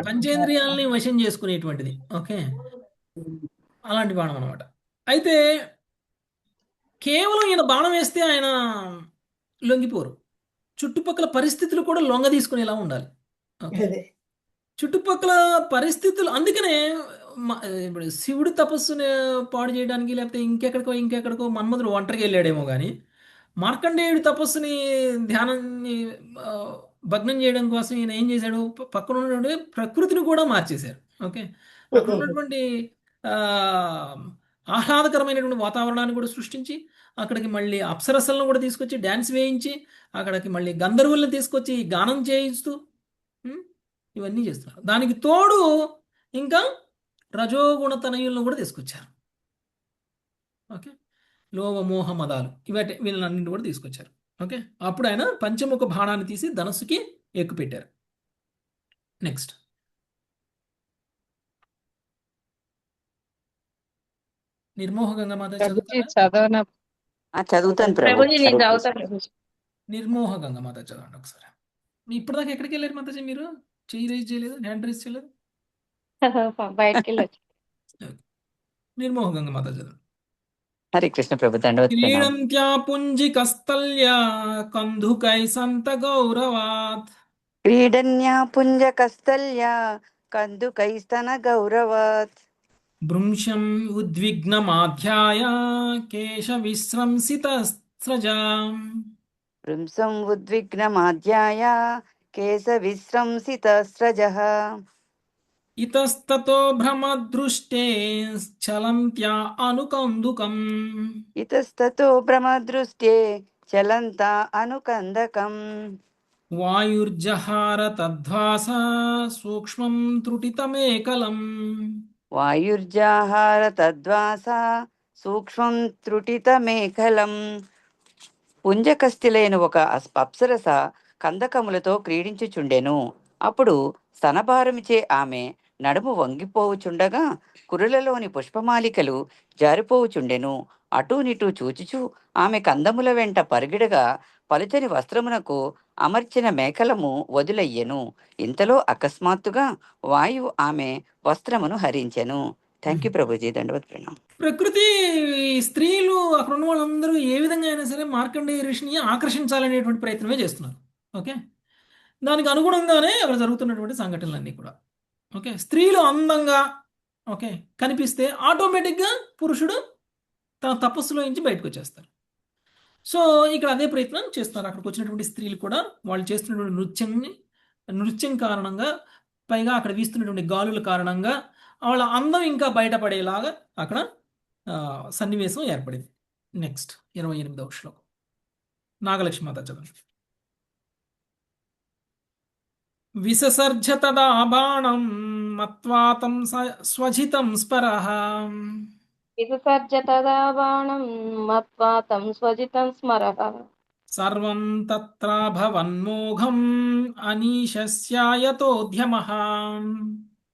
పంచేంద్రియాలని వశం చేసుకునేటువంటిది. ఓకే, అలాంటి బాణం అనమాట. అయితే కేవలం ఈయన బాణం వేస్తే ఆయన లొంగిపోరు, చుట్టుపక్కల పరిస్థితులు కూడా లొంగ తీసుకునేలా ఉండాలి. చుట్టుపక్కల పరిస్థితులు, అందుకనే ఇప్పుడు శివుడి తపస్సుని పాడు చేయడానికి లేకపోతే ఇంకెక్కడికో మన్మధుడు ఒంటరిగా వెళ్ళాడేమో కానీ మార్కండేయుడి తపస్సుని ధ్యానాన్ని భగ్నం చేయడం కోసం ఈయన ఏం చేశాడు, పక్కన ఉన్నటువంటి ప్రకృతిని కూడా మార్చేశారు. ఓకే, అక్కడ ఉన్నటువంటి ఆహ్లాదకరమైనటువంటి వాతావరణాన్ని కూడా సృష్టించి అక్కడికి మళ్ళీ అప్సరసలను కూడా తీసుకొచ్చి డ్యాన్స్ వేయించి అక్కడికి మళ్ళీ గంధర్వుల్ని తీసుకొచ్చి గానం చేయిస్తూ ఇవన్నీ చేస్తున్నారు. దానికి తోడు ఇంకా రజోగుణ తనయులను కూడా తీసుకొచ్చారు. ఓకే, లోభమోహ మదాలు వీళ్ళన్నింటిని కూడా తీసుకొచ్చారు. ఓకే, అప్పుడు ఆయన పంచముఖ బాణాన్ని తీసి ధనస్సుకి ఎక్కుపెట్టారు. నెక్స్ట్ నిర్మోహ గంగమాత చదువుతాను నిర్మోహ గంగమాత చదవండి ఒకసారి. ఇప్పటిదాకా ఎక్కడికి వెళ్ళారు మాతాజీ? మీరు చెయ్యి రైజ్ చేయలేదు, హ్యాండ్ రైజ్ చేయలేదు. నిర్మోహ గంగమాత చదవండి. హరే కృష్ణ ప్రభు దండవత్ క్రీడంత్యా పుంజికస్తల్యా కంధుకై సంత గౌరవాత్. క్రీడన్యా పుంజకస్తల్యా కందుకైస్తన గౌరవాత్. భృంశం ఉద్విగ్నమాధ్యాయ కేశ విశ్రంసితస్రజాం. భృంశం ఉద్విగ్నమాధ్యాయ కేశ విశ్రంసితస్రజః. ఇతస్తతో భ్రమదృష్టే చలంత్యా అనుకందుకం. ఇతస్తతో భ్రమదృష్టే చలంతా అనుకందకం. వాయుర్జహార తద్వాస సూక్ష్మం త్రుటితమేకలం. వాయుర్జాహార తద్వాస సూక్ష్మం త్రుటితమేకలం. పుంజకస్తిలైన ఒక అప్సరస కందకములతో క్రీడించుచుండెను. అప్పుడు స్తనభారమిచే ఆమె నడుము వంగిపోవుచుండగా కురులలోని పుష్పమాలికలు జారిపోవుచుండెను. అటూనిటూ చూచుచూ ఆమె కందముల వెంట పరిగిడగా పలుచని వస్త్రమునకు అమర్చిన మేకలము వదులయ్యెను. ఇంతలో అకస్మాత్తుగా వాయువు ఆమె వస్త్రమును హరించెను. థ్యాంక్ యూ ప్రభుజీ, దండవత్ ప్రణామం. ప్రకృతి స్త్రీలు అక్కడ ఉన్న వాళ్ళందరూ ఏ విధంగా అయినా సరే మార్కండేయ ఋషిని ఆకర్షించాలనేటువంటి ప్రయత్నమే చేస్తున్నారు. ఓకే, దానికి అనుగుణంగానే అక్కడ జరుగుతున్నటువంటి సంఘటనలన్నీ కూడా. ఓకే, స్త్రీలు అందంగా ఓకే కనిపిస్తే ఆటోమేటిక్గా పురుషుడు తన తపస్సులో నుంచి బయటకు వచ్చేస్తారు. సో ఇక్కడ అదే ప్రయత్నం చేస్తున్నారు. అక్కడికి వచ్చినటువంటి స్త్రీలు కూడా వాళ్ళు చేస్తున్నటువంటి నృత్యం కారణంగా, పైగా అక్కడ వీస్తున్నటువంటి గాలుల కారణంగా వాళ్ళ అందం ఇంకా బయటపడేలాగా అక్కడ సన్నివేశం ఏర్పడింది. నెక్స్ట్ 28వ శ్లోకం నాగలక్ష్మి మాత చదవండి. విససర్జ తదా బాణం మత్వాతం స్వజితం స్పరః. విసర్జ తదా బాణం మత్వా తం స్వజితం స్మరః. సర్వం తత్రాభవన్మోఘం అనీశస్యాయతోద్యమః.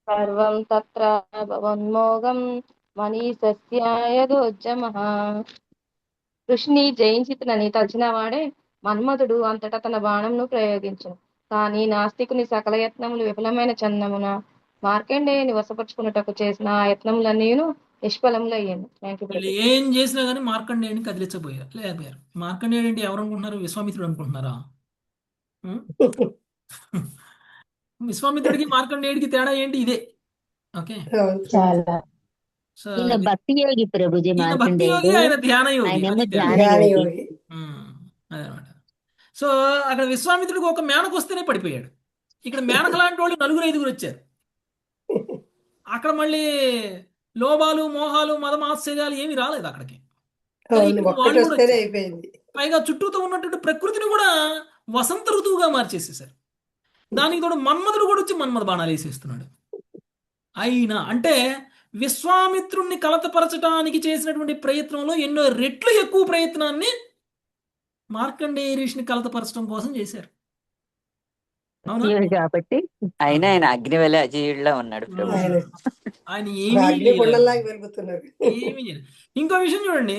సర్వం తత్రాభవన్మోఘం మనీషస్యాయతోద్యమః. ఋషిని జయించితనని తలచిన వాడే మన్మధుడు అంతటా తన బాణంను ప్రయోగించును. కానీ నాస్తికుని సకల యత్నములు విఫలమైన చందమున మార్కండేయుని వశపరుచుకున్నటకు చేసిన ఆ యత్నములన్నీను నిష్ఫలంలో అయ్యాను. థ్యాంక్ యూ వీళ్ళు ప్రభు. ఏం చేసినా కానీ మార్కండేయుని లేకపోయారు. మార్కండేయుడు అంటే ఎవరు అనుకుంటున్నారు? విశ్వామిత్రుడు అనుకుంటున్నారా? ఉం? విశ్వామిత్రుడికి మార్కండేయుడికి తేడా ఏంటి? ఇదే. ఓకే. చాలా సో ఈయన భక్తి యోగి ప్రభుజీ ఈయన భక్తి మార్కండేయుడు, యోగి, ఆయన ధ్యాన యోగి. ఆయనేమో అది తేడా. ధ్యాన యోగి. యోగి. అదనమాట. సో అక్కడ విశ్వామిత్రుడికి ఒక మేనక వస్తేనే పడిపోయాడు. ఇక్కడ మేనక లాంటి వాళ్ళు 4-5 వచ్చారు. అక్కడ మళ్ళీ లోభాలు, మోహాలు, మదమాశ్చర్యాలు ఏమీ రాలేదు అక్కడికి. కానీ ఇప్పుడు ఒక్కటి వాళ్ళు కూడా వస్తేనే వచ్చారు. అయిపోయింది. పైగా చుట్టూతో ఉన్నటువంటి ప్రకృతిని కూడా వసంత ఋతువుగా మార్చేసేసారు. దానికి తోడు మన్మధుడు కూడా వచ్చి మన్మథ బాణాలు వేసేస్తున్నాడు. అయినా అంటే విశ్వామిత్రుణ్ణి కలతపరచడానికి చేసినటువంటి ప్రయత్నంలో ఎన్నో రెట్లు ఎక్కువ ప్రయత్నాన్ని మార్కండేయ ఋషిని కలతపరచడం కోసం చేశారు. అవునా? యోగి కాబట్టి అయినా ఆయన అగ్నివేళ అజీయుడిలా ఉన్నాడు ప్రభు. ఆయన ఆయన ఏమీ అగ్ని చేయలేదు. గుండల్లాగా వెలుగుతున్నారు. ఏమీ చేయలేదు. ఇంకో విషయం చూడండి,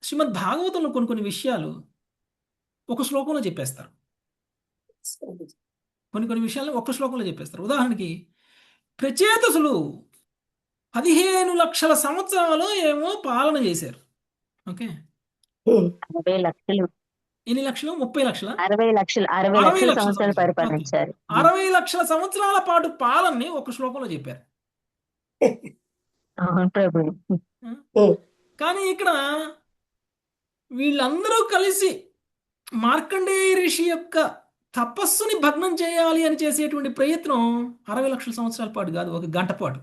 శ్రీమద్ భాగవతంలో కొన్ని విషయాలు ఒక శ్లోకంలో చెప్పేస్తారు. కొన్ని విషయాలు ఒక శ్లోకంలో చెప్పేస్తారు. ఉదాహరణకి ప్రచేతసులు 15 లక్షల సంవత్సరాలు ఏమో పాలన చేశారు. ఓకే. 60 లక్షలు ఎన్ని లక్షలు? 30 లక్షల 60 లక్షలు 60 60 లక్షల లక్షల సంవత్సరాలు సంవత్సరాలు. ఓకే. పరిపాలించారు. 60 లక్షల సంవత్సరాల పాటు పాలనని ఒక శ్లోకంలో చెప్పారు. అవును ప్రభు. కానీ ఇక్కడ వీళ్ళందరూ కలిసి మార్కండేయ ఋషి యొక్క తపస్సుని భగ్నం చేయాలి అని చేసేటువంటి ప్రయత్నం 60 లక్షల సంవత్సరాల పాటు కాదు, ఒక గంట పాటు.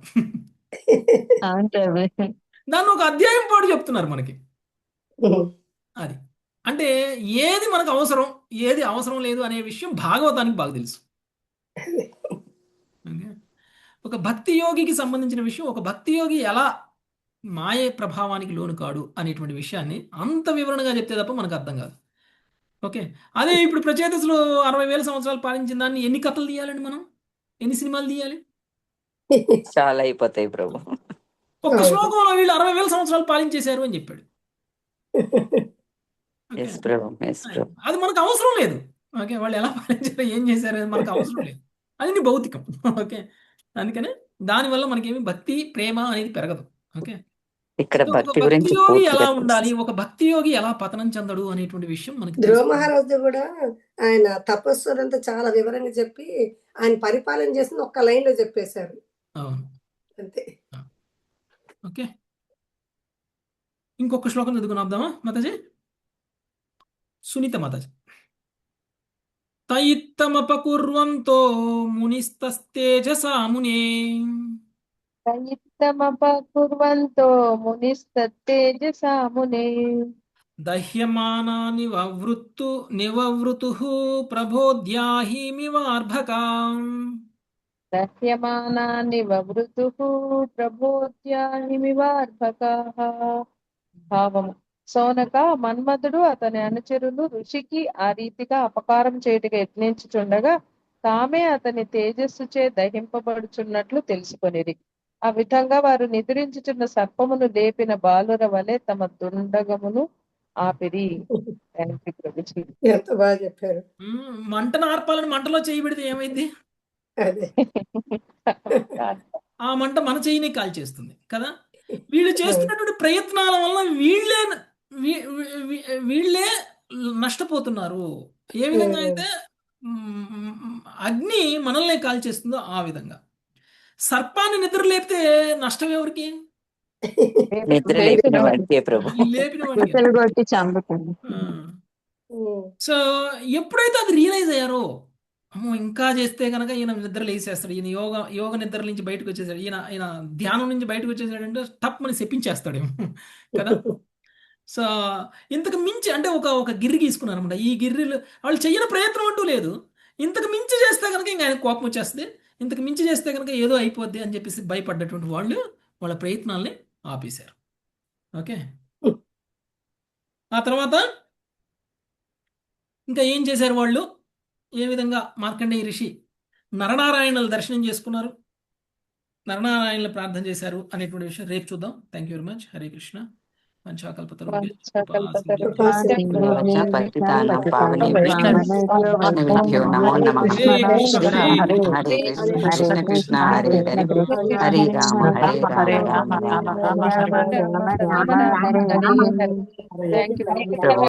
అవును ప్రభు. దాన్ని ఒక అధ్యాయం పాటు చెప్తున్నారు మనకి. అది అంటే ఏది మనకు అవసరం, ఏది అవసరం లేదు అనే విషయం భాగవతానికి బాగా తెలుసు. ఓకే. ఒక భక్తి యోగికి సంబంధించిన విషయం, ఒక భక్తి యోగి ఎలా మాయే ప్రభావానికి లోను కాడు అనేటువంటి విషయాన్ని అంత వివరణగా చెప్తే తప్ప మనకు అర్థం కాదు. ఓకే. అదే ఇప్పుడు ప్రచేతసులు 60,000 సంవత్సరాలు పాలించిన దాన్ని ఎన్ని కథలు తీయాలండి మనం? ఎన్ని సినిమాలు తీయాలి? చాలా అయిపోతాయి ప్రభు. ఒక్క శ్లోకంలో వీళ్ళు 60,000 సంవత్సరాలు పాలించేశారు అని చెప్పాడు. ఓకే. ఎస్ ప్రభు, ఎస్ ప్రభు. అది మనకు అవసరం లేదు. ఓకే. వాళ్ళు ఎలా పాలించారో ఏం చేశారో అది మనకు అవసరం లేదు. అది నీ భౌతికం. ఓకే. అందుకనే దానివల్ల మనకేమి భక్తి, ప్రేమ అనేది పెరగదు. ఓకే. ఇక్కడ సో ఒక భక్తి భక్తి గురించి యోగి పూర్తిగా ఎలా తెలుసు. ఉండాలి, ఒక భక్తి యోగి ఎలా పతనం చెందడు అనేటువంటి విషయం మనకి ధ్రువ తెలుసు. మహారాజు కూడా ఆయన తపస్సునంతా చాలా వివరంగా చెప్పి ఆయన పరిపాలన చేసింది ఒక్క లైన్ లో చెప్పేశారు. అవును. అంతే. ఓకే. ఇంకొక శ్లోకం చదువుకున్నాద్దామా మాతాజీ? సునీత మాతాజీ. తయిత్తమపకుర్వంతో మునిస్తస్తేజసా మునే తయిత్తమపకుర్వంతో మునిస్తేజసా మునే దహ్యమానాని నివవృతుః ప్రబోధ్యాహిమివార్భకాం దహ్యమానాని వవృతుః ప్రబోధ్యాహిమివార్భకాః. భావము: సౌనక, మన్మథుడు అతని అనుచరులు ఋషికి ఆ రీతిగా అపకారం చేయుటకు యత్నించుచుండగా తామే అతని తేజస్సుచే దహింపబడుచున్నట్లు తెలుసుకొనిరి. ఆ విధంగా వారు నిద్రించుచున్న సర్పమును లేపిన బాలుర వలె తమ దుండగమును ఆపిరి. Thank you Prabhuji. ఎంత బాగా చెప్పారు. మంటను ఆర్పాలని మంటలో చేయి పెడితే ఏమైంది? అదే ఆ మంట మన చేయిని కాల్చేస్తుంది కదా. వీళ్ళు చేస్తున్నటువంటి ప్రయత్నాల వల్ల వీళ్ళే నష్టపోతున్నారు. ఏ విధంగా అయితే అగ్ని మనల్ని కాల్చేస్తుందో ఆ విధంగా సర్పాన్ని నిద్ర లేపితే నష్టం ఎవరికి? నిద్ర లేపిన వాడికే ప్రభు. లేపిన వాడికి. కొట్టి చంపుతుంది. సో ఎప్పుడైతే అది రియలైజ్ అయ్యారో, అమ్మో ఇంకా చేస్తే కనుక ఈయన నిద్ర లేసేస్తాడు, ఈయన యోగ నిద్ర నుంచి బయటకు వచ్చేసాడు, ఈయన ధ్యానం నుంచి బయటకు వచ్చేసాడంటే టప్ అని చెప్పించేస్తాడేమో కదా. సో ఇంతకు మించి అంటే ఒక గిర్రి గీసుకున్నారు అనమాట. ఈ గిర్రెలు వాళ్ళు చెయ్యని ప్రయత్నం అంటూ లేదు. ఇంతకు మించి చేస్తే కనుక ఇంకా ఆయన కోపం వచ్చేస్తుంది, ఇంతకు మించి చేస్తే కనుక ఏదో అయిపోద్ది అని చెప్పేసి భయపడ్డటువంటి వాళ్ళు వాళ్ళ ప్రయత్నాల్ని ఆపేశారు. ఓకే. ఆ తర్వాత ఇంకా ఏం చేశారు వాళ్ళు? ఏ విధంగా మార్కండేయ ఋషి నరనారాయణుల దర్శనం చేసుకున్నారు, నరనారాయణులు ప్రార్థన చేశారు అనేటువంటి విషయం రేపు చూద్దాం. Thank you very much. Hare Krishna. పతితానాం పావనేభ్యో వైష్ణవేభ్యో నమో నమః. Hare Hare Krishna Krishna Hare Hare, Hare Rama Rama Rama Rama thank you.